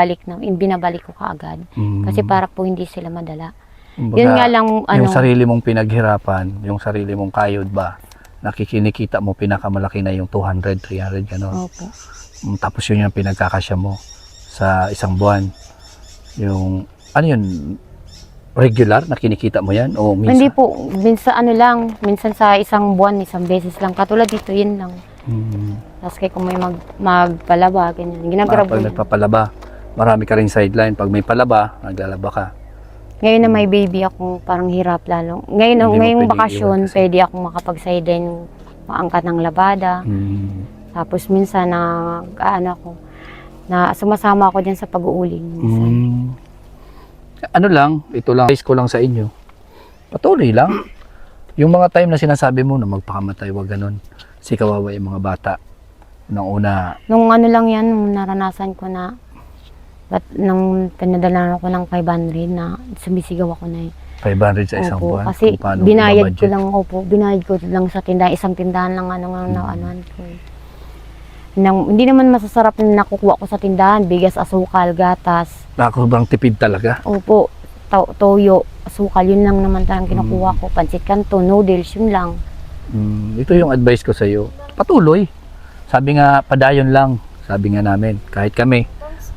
binabalik ko kaagad. Kasi para po hindi sila madala. Kumbaga, Yun nga lang, yung sarili mong pinaghirapan, yung sarili mong kayod ba, nakikinikita mo, pinakamalaki na yung 200, 300, gano'n. Opo. Tapos yun yung pinagkakasya mo sa isang buwan. Yung, yun, regular na kinikita mo yan? O minsan? Hindi po, minsan sa isang buwan, isang beses lang. Katulad dito, yun lang. Tapos kaya kung may magpalaba, ganyan. Ginagrab ko Pag yun. nagpapalaba, marami ka rin sideline. Pag may palaba, naglalaba ka. Ngayon na may baby ako, parang hirap lalo. Hindi mo Ngayong pwede bakasyon, iwan kasi. pwede akong makapag-sideline, maangkat ng labada. Tapos minsan sumasama ako dyan sa pag-uuling. Minsan. Ano lang, ito lang, advice ko lang sa inyo. Patuloy lang. Yung mga time na sinasabi mo na magpakamatay, wag ganun. Kasi kawawa yung mga bata. Unang-una, Nung lang yan, nung naranasan ko na, nung pinadala ako ng 500 na sumisigaw ako na 500 sa isang Opo, buwan. kasi Kung paano binayad ko ibabudget. lang, binayad ko lang sa tindahan, isang tindahan lang ano ko. Hindi naman masasarap na nakukuha ko sa tindahan, bigas, asukal, gatas. Sobrang tipid talaga. Opo, toyo, asukal, yun lang naman talagang kinukuha ko. Pansit kanto, noodles, yun lang. Ito yung advice ko sa iyo. Patuloy. Sabi nga, padayon lang. Sabi nga namin, kahit kami,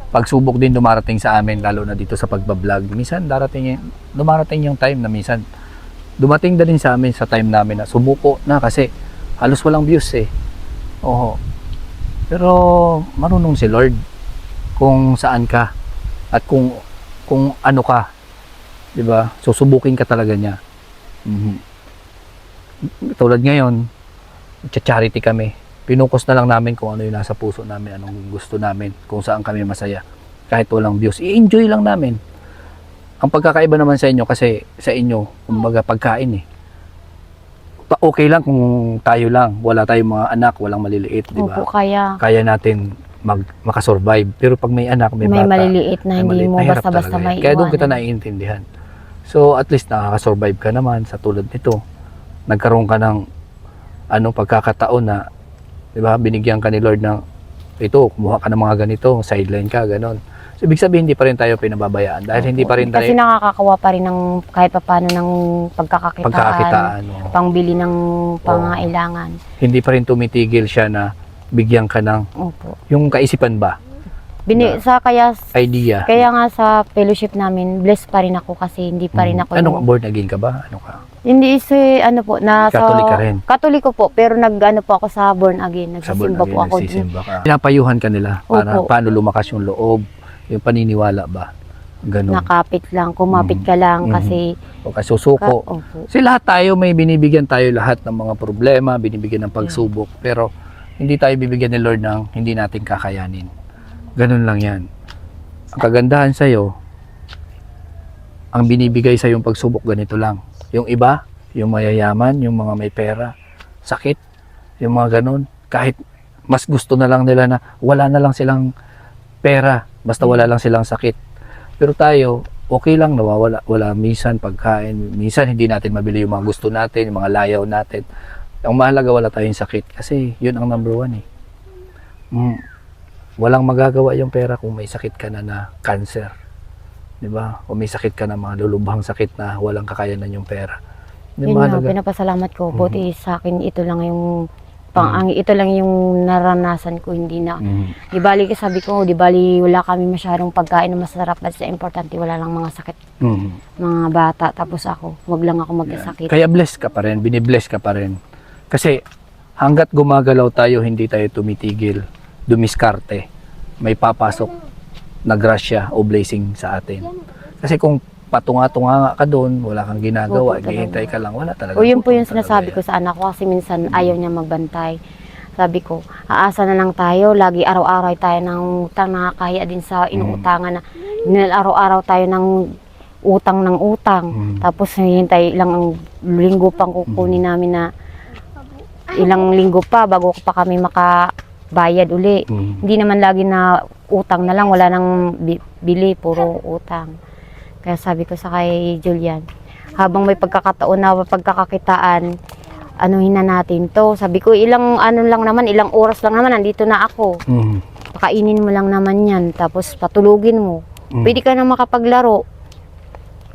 pagsubok din dumarating sa amin, lalo na dito sa pagbablog. Minsan dumarating yung time na minsan, dumating din sa amin sa time namin na sumuko na kasi halos walang views eh. Oo. Pero marunong si Lord kung saan ka at kung kung ano ka. 'Di ba? Susubukin ka talaga niya. Tulad ngayon, charity kami. Pinukos na lang namin kung ano yung nasa puso namin, anong gusto namin, kung saan kami masaya. Kahit walang views, i-enjoy lang namin. Ang pagkakaiba naman sa inyo, kasi sa inyo, kumbaga pagkain eh. Okay lang kung tayo lang, wala tayong mga anak, walang maliliit, di ba? Opo, kaya Kaya natin makasurvive. Pero pag may anak, may may bata, maliliit na hindi mo mahirap basta-basta talaga yan. may Kaya doon kita iwanan. naiintindihan. So at least nakaka-survive ka naman sa tulad nito. Nagkaroon ka ng pagkakataon na, di ba, binigyan ka ni Lord ng ito, kumuha ka ng mga ganito, sideline ka, ganon. So ibig sabihin hindi pa rin tayo pinababayaan dahil hindi pa rin tayo Kasi nakakakuha pa rin ng kahit paano ng pagkakakitaan, oo. pangbili ng pangailangan. Hindi pa rin tumitigil siya na bigyan ka ng Opo. yung kaisipan ba, Kaya idea. nga sa fellowship namin, blessed pa rin ako kasi hindi pa rin ako Ano, born again ka ba? Ano ka? hindi po na Catholic ka rin? Katoliko po, pero po ako sa born again, Sa born nagsisimba again, po ako. nagsisimba ka. Pinapayuhan ka nila para Opo. paano lumakas yung loob, yung paniniwala ba? Ganun. Nakapit lang, kumapit ka lang kasi O kasi susuko. opo. Kasi lahat tayo may binibigyan tayo lahat ng mga problema, binibigyan ng pagsubok, pero hindi tayo bibigyan ni Lord ng hindi natin kakayanin. Ganun lang yan. Ang kagandahan sa'yo, ang binibigay sa yung pagsubok ganito lang. Yung iba, yung mayayaman, yung mga may pera, sakit, yung mga ganun, kahit mas gusto na lang nila na wala na lang silang pera, basta wala lang silang sakit. Pero tayo, okay lang, nawawala, wala minsan pagkain, minsan hindi natin mabili yung mga gusto natin, yung mga layaw natin. Ang mahalaga wala tayong sakit kasi yun ang number one eh. Walang magagawa yung pera kung may sakit ka na cancer. 'Di ba? O may sakit ka na mga lulubhang sakit na walang kakayanan yung pera. Yun nga, pinapasalamat ko. Buti sa akin, ito lang yung ito lang yung naranasan ko, hindi na. Di bali, sabi ko, di bali wala kami masyadong pagkain na masarap, basta importante wala lang mga sakit. Mga bata, tapos ako, wag lang ako magkasakit. Kaya blessed ka pa rin, binibless ka pa rin. Kasi hanggat gumagalaw tayo, hindi tayo tumitigil, dumiskarte. May papasok na grasya o blessing sa atin. Kasi kung patunga-tunga ka doon, wala kang ginagawa, Opo, talaga. hihintay ka lang, wala talaga. O yun po yung Talaga sinasabi yan. ko sa anak ko kasi minsan ayaw niya magbantay. Sabi ko, aasa na lang tayo, lagi araw-araw tayo ng utang, nakakahiya din sa inuutangan na araw-araw tayo ng utang. Tapos hihintay ilang linggo pang kukunin namin na ilang linggo pa bago pa kami makabayad uli. Hindi naman lagi na utang na lang, wala nang bili, puro utang. Kaya sabi ko sa kay Julian, habang may pagkakataon na pagkakakitaan, anuhin na natin to. Sabi ko, ilang oras lang naman, nandito na ako. Pakainin mo lang naman yan, tapos patulugin mo. Pwede ka na makapaglaro.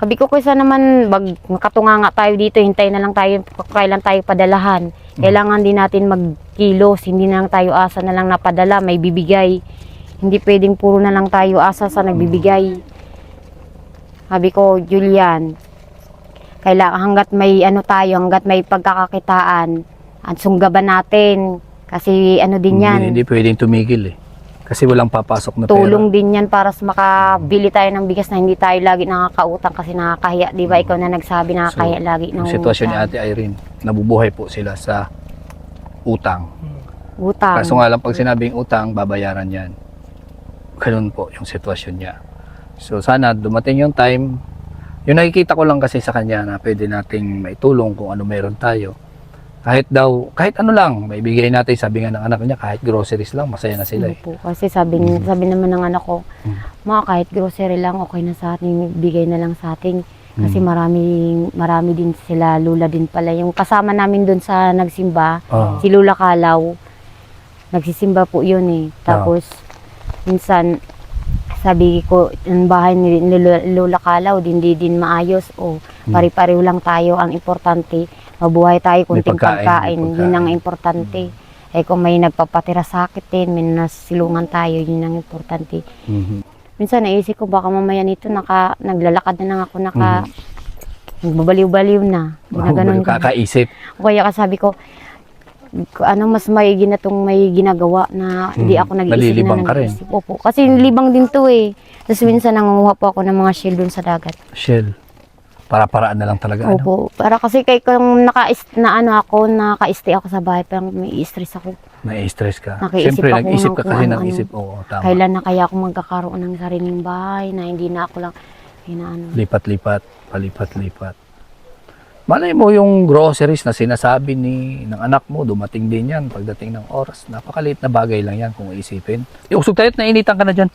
Sabi ko, kaysa naman, makatunganga tayo dito, hintay na lang tayo, kailan tayo padalahan. Kailangan din natin magkilos, hindi na lang tayo asa na lang napadala, may bibigay. Hindi pwedeng puro na lang tayo asa sa nagbibigay. Sabi ko, Julian, kailangan hanggat may pagkakakitaan, at sunggaban natin. Kasi din yan. Hindi pwedeng tumigil eh. Kasi walang papasok na Tulong din yan para makabili tayo ng bigas na hindi tayo lagi nakakautang kasi nakakahiya. Di ba ikaw na nagsabi nakakahiya lagi ng Yung sitwasyon ni Ate Irene, nabubuhay po sila sa utang. utang. Kaso nga lang pag sinabing utang, babayaran yan. Ganun po yung sitwasyon niya. So sana dumating yung time, yung nakikita ko lang kasi sa kanya na pwede nating maitulong kung ano meron tayo. Kahit ano lang, maibigay natin, sabi nga ng anak niya, kahit groceries lang, masaya na sila eh. Po, kasi sabi naman ng anak ko, kahit grocery lang, okay na sa atin, bigay na lang sa atin. Kasi marami din sila, lula din pala. Yung kasama namin doon sa nagsimba, si Lula Kalaw, nagsisimba po yun eh. Tapos, minsan, sabi ko, ang bahay ni Lula Kalaw, hindi din maayos. Pari-pareho lang tayo. Ang importante, mabuhay tayo, kunting pagkain. Yun ang importante. Kung may nagpapatira sa akin din, may nasilungan tayo, yun ang importante. Minsan naisip ko, baka mamaya nito, naglalakad na lang ako, nagbabaliw-baliw na. Kakaisip. Kaya sabi ko, mas maigi na tong may ginagawa na hindi ako nag-iisip Nalilibang na ka rin. nag-iisip. Opo. Kasi libang din to eh. Tapos minsan nangunguha po ako ng mga shell dun sa dagat. Shell. Para-paraan na lang talaga. Ano? Opo. Para kasi kay kung naka-stay ako sa bahay, parang may stress ako. Nai-stress ka. Nakiisip Siyempre, ako nag-isip ng ka kung kasi ng ano-ano. isip. Oo, tama. Kailan na kaya ako magkakaroon ng sariling bahay na hindi na ako lang inaano. Lipat-lipat, palipat-lipat. Malay mo yung groceries na sinasabi ng anak mo, dumating din yan pagdating ng oras. Napakaliit na bagay lang yan kung iisipin. Usog tayo at nainitan ka na dyan.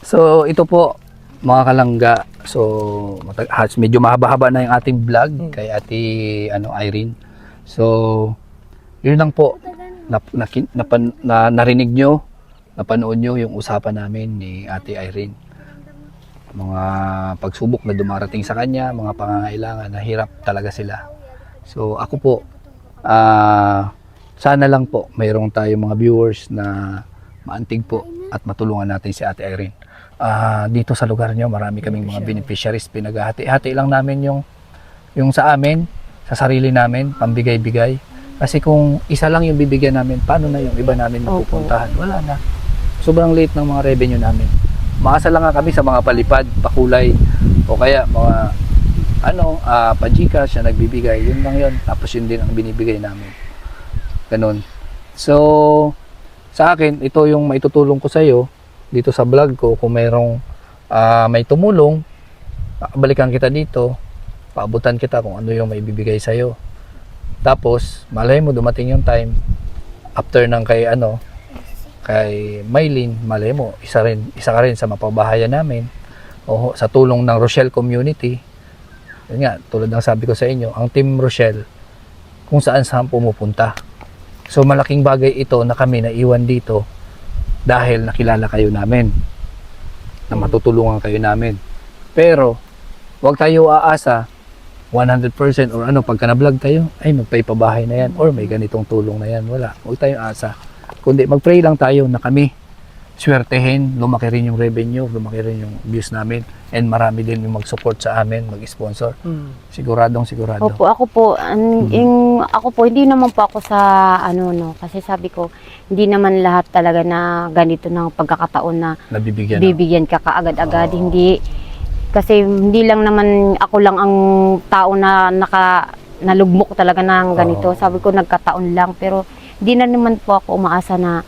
So, ito po, mga kalangga. So, medyo mahaba-haba na yung ating vlog kay Ate Irene. So, yun lang po. Narinig nyo, napanood nyo yung usapan namin ni Ate Irene. Mga pagsubok na dumarating sa kanya, mga pangangailangan, nahirap talaga sila. So ako po, sana lang po mayroong tayo mga viewers na maantig po at matulungan natin si Ate Irene. Dito sa lugar nyo, marami kaming mga beneficiaries, pinaghati-hati lang namin yung sa amin, sa sarili namin, pambigay-bigay. Kasi kung isa lang yung bibigyan namin, paano na yung iba namin mapupuntahan? Wala na. Sobrang late ng mga revenue namin. Maasa lang nga kami sa mga palipad, pakulay, o kaya mga pajika siya nagbibigay. Yun lang yun. Tapos yun din ang binibigay namin. Ganun. So, sa akin, ito yung maitutulong ko sa iyo dito sa vlog ko. Kung mayroong may tumulong, balikan kita dito, paabutan kita kung ano yung maibibigay sa iyo. Tapos, malay mo dumating yung time after ng kay Maylin, malay mo, isa ka rin sa mapabahayan namin o sa tulong ng Rochelle Community. Yun nga, tulad ng sabi ko sa inyo, ang Team Rochelle, kung saan pumupunta. So malaking bagay ito na kami naiwan dito dahil nakilala kayo namin, na matutulungan kayo namin. Pero, huwag tayo aasa 100% or pagka na-vlog tayo, ay magpaipabahay na yan or may ganitong tulong na yan. Wala, huwag tayong aasa. Kundi mag-pray lang tayo na kami swertehin, lumaki rin yung revenue, lumaki rin yung views namin, and marami din yung mag-support sa amin, mag-sponsor. Siguro. Opo, ako po, hindi naman po ako sa kasi sabi ko, hindi naman lahat talaga na ganito ng pagkakataon na bibigyan ka kaagad-agad. Hindi, kasi hindi lang naman ako lang ang tao na nalugmok talaga ng ganito. Sabi ko, nagkataon lang, pero hindi na naman po ako umaasa na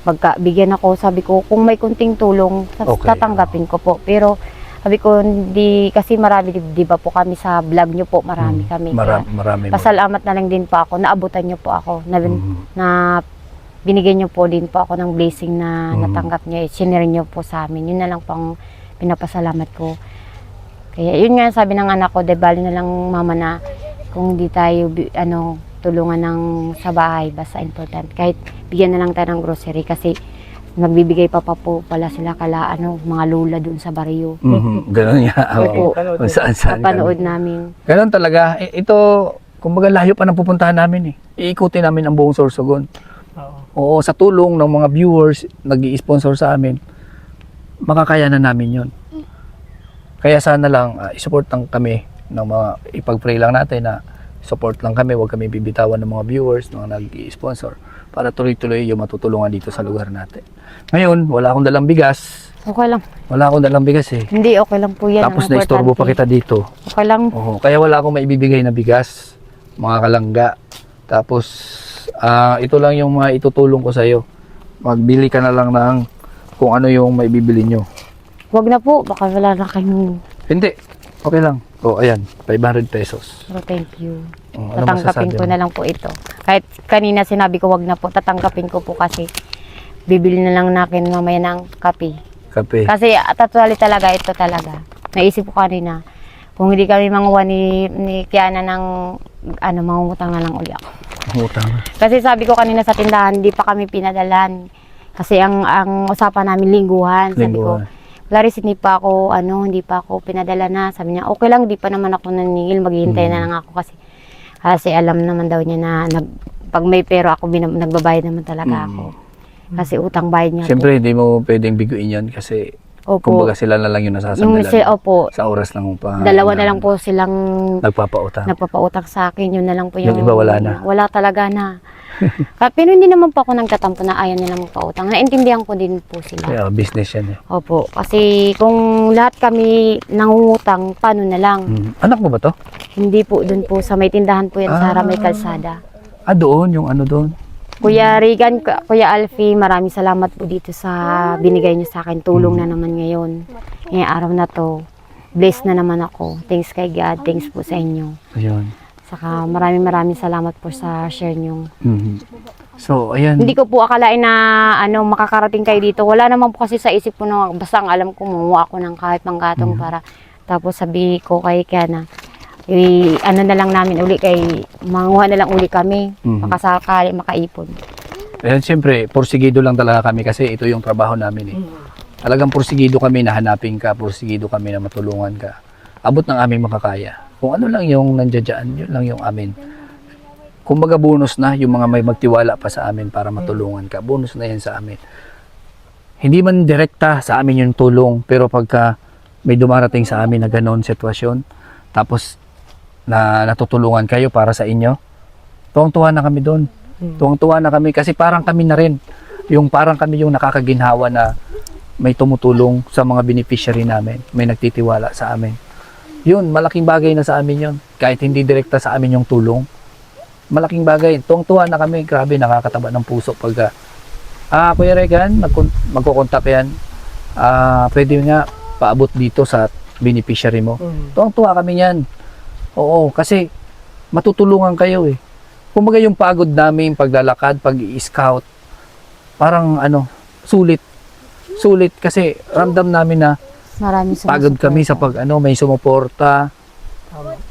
pagkabigyan ako. Sabi ko, kung may kunting tulong, tatanggapin ko po. Pero sabi ko, hindi, kasi marami, di ba po kami sa vlog nyo po, marami kami. Marami. Pasalamat na lang din po ako, naabutan nyo po ako, na binigyan nyo po din po ako ng blessing na natanggap nyo, sinare nyo po sa amin. Yun na lang po ang pinapasalamat ko. Kaya yun nga sabi ng anak ko, bali na lang mama na kung di tayo tulungan ng sa bahay, basta important. Kahit bigyan na lang tayo ng grocery kasi magbibigay pa po pala sila mga lula dun sa baryo. Ganun nga. Opo. Saan Papanood namin. Ganun talaga. Ito, kumbaga layo pa ng pupuntahan namin eh. Iikutin namin ang buong Sorsogon. Oo, sa tulong ng mga viewers, nag-i-sponsor sa amin, makakayanan namin yun. Kaya sana lang, isupport lang kami ng mga, ipag-pray lang natin na support lang kami, huwag kami bibitawan ng mga viewers, mga nag-i-sponsor, para tuloy-tuloy yung matutulungan dito sa lugar natin. Ngayon, wala akong dalang bigas. Okay lang. Wala akong dalang bigas eh. Hindi, okay lang po yan. Tapos na-istorbo pa kita dito. Okay lang. Oo, kaya wala akong maibibigay na bigas, mga kalangga. Tapos, ito lang yung mga itutulong ko sa iyo. Magbili ka na lang ng kung ano yung maibibili nyo. Huwag na po, baka wala na kayong... Hindi, okay lang. O, ayan, 500 pesos. Oh, thank you. Ano Tatanggapin masasabi ko mo? na lang po ito. Kahit kanina sinabi ko wag na po, tatanggapin ko po kasi bibili na lang natin mamaya ng kape. Kape. Kasi totally talaga, ito talaga. Naisip ko kanina, kung hindi kami manguha ni Kiana ng mangungutang na lang uli ako. Utang. Kasi sabi ko kanina sa tindahan, hindi pa kami pinadalan. Kasi ang usapan namin lingguhan. Sabi ko, Clarice, hindi pa ako pinadala na. Sabi niya, okay lang, di pa naman ako naningil, maghihintay na lang ako kasi alam naman daw niya na pag may pera ako, nagbabayad naman talaga ako. Kasi utang bayad niya. Siyempre, hindi mo pwedeng biguin yan kasi Opo. Kumbaga sila na lang yung Yung nasasandalan opo, sa oras ng dalawa na lang po silang nagpapautang. nagpapautang sa akin. Yun na lang po Yung iba wala na. Wala talaga na. Pero hindi naman po ako nagtatampo na ayaw nila magpautang. Naintindihan ko din po sila. Kaya business yan eh. Opo. Kasi kung lahat kami nangungutang, paano na lang? Anak mo ba to? Hindi po, dun po sa may tindahan po yan sa Ramay Kalsada. Doon, yung ano doon. Kuya Regan, Kuya Alfie, maraming salamat po dito sa binigay niyo sa akin. Tulong na naman ngayon. Ngayong araw na to. Blessed na naman ako. Thanks kay God. Thanks po sa inyo. Ayun. Saka maraming salamat po sa share niyo. So, ayan. Hindi ko po akalain na makakarating kayo dito. Wala naman po kasi sa isip ko na basta ang alam ko mumuha ako ng kahit panggatong para tapos sabi ko kay Kiana, na lang namin uli manguha na lang uli kami. Makasakali, makaipon. Ayan, siyempre, porsigido lang talaga kami kasi ito yung trabaho namin eh. Talagang porsigido kami na hanapin ka, porsigido kami na matulungan ka. Abot ng aming makakaya. Kung ano lang yung nandiyan, yun lang yung amin. Kumbaga bonus na yung mga may magtiwala pa sa amin para matulungan ka. Bonus na yan sa amin. Hindi man direkta sa amin yung tulong, pero pagka may dumarating sa amin na gano'n sitwasyon, tapos na natutulungan kayo para sa inyo, tuwang-tuwa na kami doon. Tuwang-tuwa na kami kasi parang kami na rin. Parang kami yung nakakaginhawa na may tumutulong sa mga beneficiary namin. May nagtitiwala sa amin. Yun, malaking bagay na sa amin yun. Kahit hindi direkta sa amin yung tulong, malaking bagay. Tuwang-tuwa na kami. Grabe, nakakataba ng puso pagka, Kuya Regan, magkukontak yan. Pwede nga paabot dito sa beneficiary mo. Tuwang-tuwa kami yan. Oo, kasi matutulungan kayo eh. Kumbaga yung pagod namin, paglalakad, pag-i-scout, parang sulit. Sulit kasi ramdam namin na Maraming pagod kami sa may sumuporta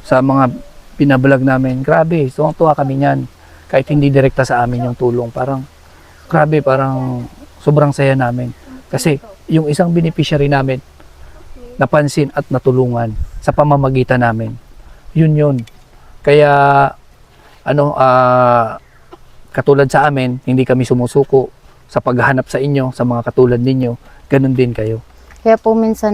sa mga pinablog namin. Grabe, tuwa kami niyan. Kahit hindi direkta sa amin yung tulong, parang grabe, parang sobrang saya namin. Kasi yung isang beneficiary namin napansin at natulungan sa pamamagitan namin. Yun. Kaya katulad sa amin, hindi kami sumusuko sa paghahanap sa inyo, sa mga katulad ninyo, ganun din kayo. Kaya po minsan,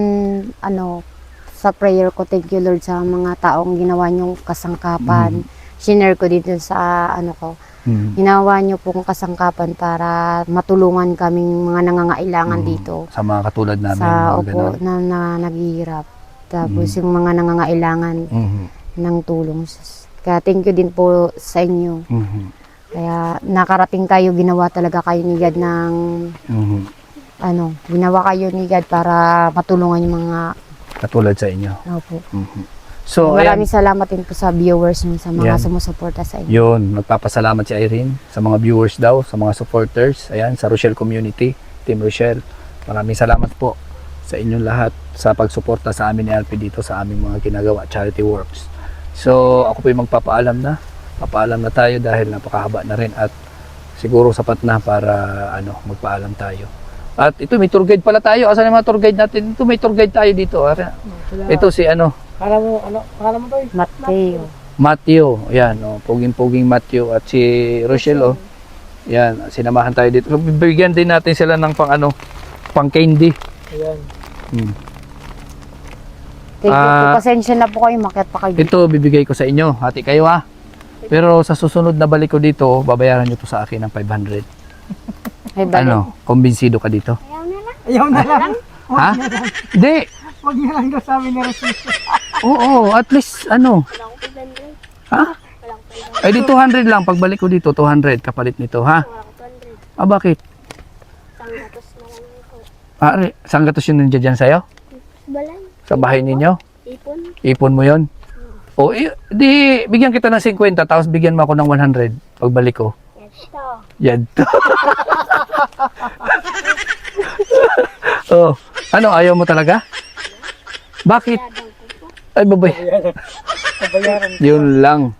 sa prayer ko, thank you Lord sa mga taong ginawa niyong kasangkapan. Shinare ko dito sa ginawa niyo pong kasangkapan para matulungan kaming mga nangangailangan dito. Sa mga katulad namin. Sa mga na naghihirap. Tapos yung mga nangangailangan ng tulong. Kaya thank you din po sa inyo. Kaya nakarating kayo, ginawa talaga kayo ni God ng ginawa kayo ni God para matulungan yung mga katulad sa inyo. Opo. So, maraming salamat din po sa viewers niyo, sa mga Yan. sumusuporta sa inyo. Yun, magpapasalamat si Irene sa mga viewers daw, sa mga supporters, ayan, sa Rochelle community, Team Rochelle. Maraming salamat po sa inyong lahat sa pagsuporta sa amin ni Alfie dito sa aming mga ginagawa, charity works. So, ako po yung magpapaalam na. Papaalam na tayo dahil napakahaba na rin at siguro sapat na para magpaalam tayo. At ito, may tour guide pala tayo. Asan yung mga tour guide natin? Ito, may tour guide tayo dito. Ito si Pangalan mo to eh? Mateo. Matthew. Yan, puging-puging Matthew at si Rochelle, yan, sinamahan tayo dito. So, bibigyan din natin sila ng pang candy. Ayan. Thank you po. Pasensya na po kayo, makiat pa kayo. Ito, bibigay ko sa inyo. Hati kayo ha. Pero sa susunod na balik ko dito, babayaran nyo to sa akin ng 500. May balik. Kumbinsido ka dito? Ayaw na lang. Ha? Hindi. Huwag na lang daw sabi ni Rosy. Oo, at least Ha? Ay di 200 lang. Pagbalik ko dito, 200 kapalit nito, ha? Bakit? Saan gatos yun nandiyan dyan sa'yo? Sa bahay ninyo? Ipon mo yon. O, di, bigyan kita ng 50, tapos bigyan mo ako ng 100 pagbalik ko. Yan to. Oh, ayaw mo talaga? Bakit? Ay, Babayaran. Yun lang.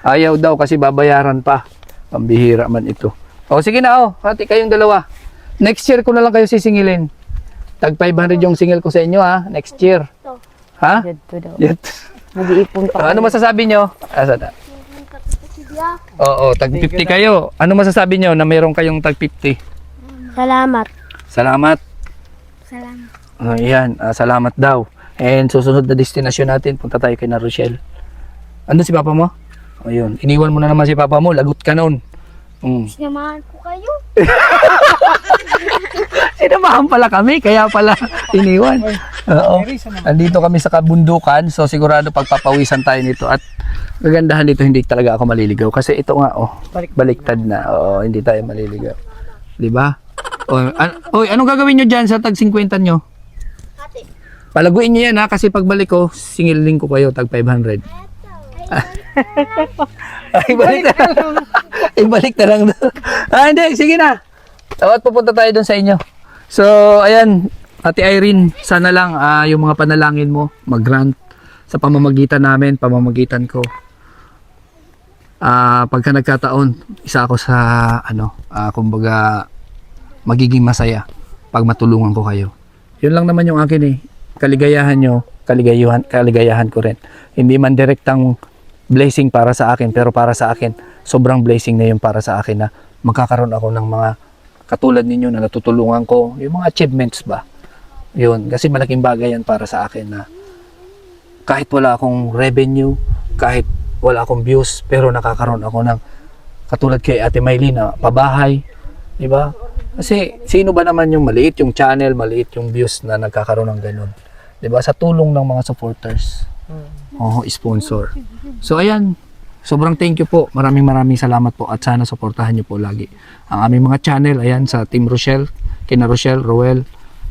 Ayaw daw kasi babayaran pa. Pambihira man ito. O, sige na, hati kayong dalawa. Next year ko na lang kayo sisingilin. Tag 500 yung singil ko sa inyo, ha? Next year. Ha? Dito daw. Yan. Nag-iipon pa Ano masasabi nyo? Asa na? Oo, tag 50 kayo. Ano masasabi nyo na meron kayong tag 50? Salamat. Salamat. Salamat. Ayan, salamat daw. And susunod na destinasyon natin, punta tayo kay na Rochelle. Andun si papa mo? Ayun, iniwan mo na naman si papa mo, lagot ka nun. Sinamahan ko kayo. Sinamahan pala kami, kaya pala iniwan. Oo. Andito kami sa kabundukan, so sigurado pagpapawisan tayo nito. At kagandahan dito, hindi talaga ako maliligaw. Kasi ito nga, baliktad na. Oo, hindi tayo maliligaw. Di ba? Oy, anong gagawin nyo dyan sa tag 50 nyo? Palaguin nyo yan ha, kasi pagbalik ko, singilin ko kayo, tag 500. Ay, balik na lang. Ibalik na lang doon. Hindi, sige na. Tawat pupunta tayo doon sa inyo. So, ayan, Ate Irene, sana lang yung mga panalangin mo mag-grant sa pamamagitan namin, pamamagitan ko. Pagka nagkataon, isa ako sa kumbaga magiging masaya pag matulungan ko kayo. Yun lang naman yung akin eh. Kaligayahan nyo, kaligayahan ko rin. Hindi man direktang blessing para sa akin, pero para sa akin, sobrang blessing na yun para sa akin na magkakaroon ako ng mga katulad ninyo na natutulungan ko, yung mga achievements ba. Yun, kasi malaking bagay yan para sa akin na kahit wala akong revenue, kahit wala akong views, pero nakakaroon ako ng katulad kay Ate Maylene na pabahay, di ba? Kasi sino ba naman yung maliit yung channel, maliit yung views na nagkakaroon ng ganun, di ba? Sa tulong ng mga supporters, sponsor. So ayan, sobrang thank you po, maraming salamat po at sana suportahan niyo po lagi ang aming mga channel. Ayan, sa Team Rochelle, kina Rochelle, Roel,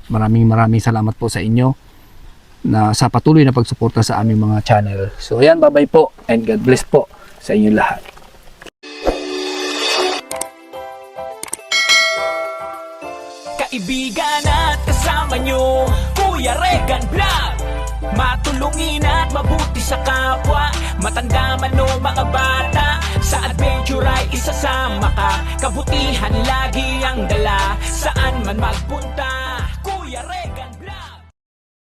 maraming salamat po sa inyo na sa patuloy na pagsuporta sa aming mga channel. So ayan, bye-bye po and God bless po sa inyo lahat. Kaibigan at kasama nyo, Kuya Regan Vlog. Matulungin at mabuti sa kapwa, matanda man o mga bata, sa adventure ay isasama ka. Kabutihan lagi ang dala, saan man magpunta, Kuya Regan.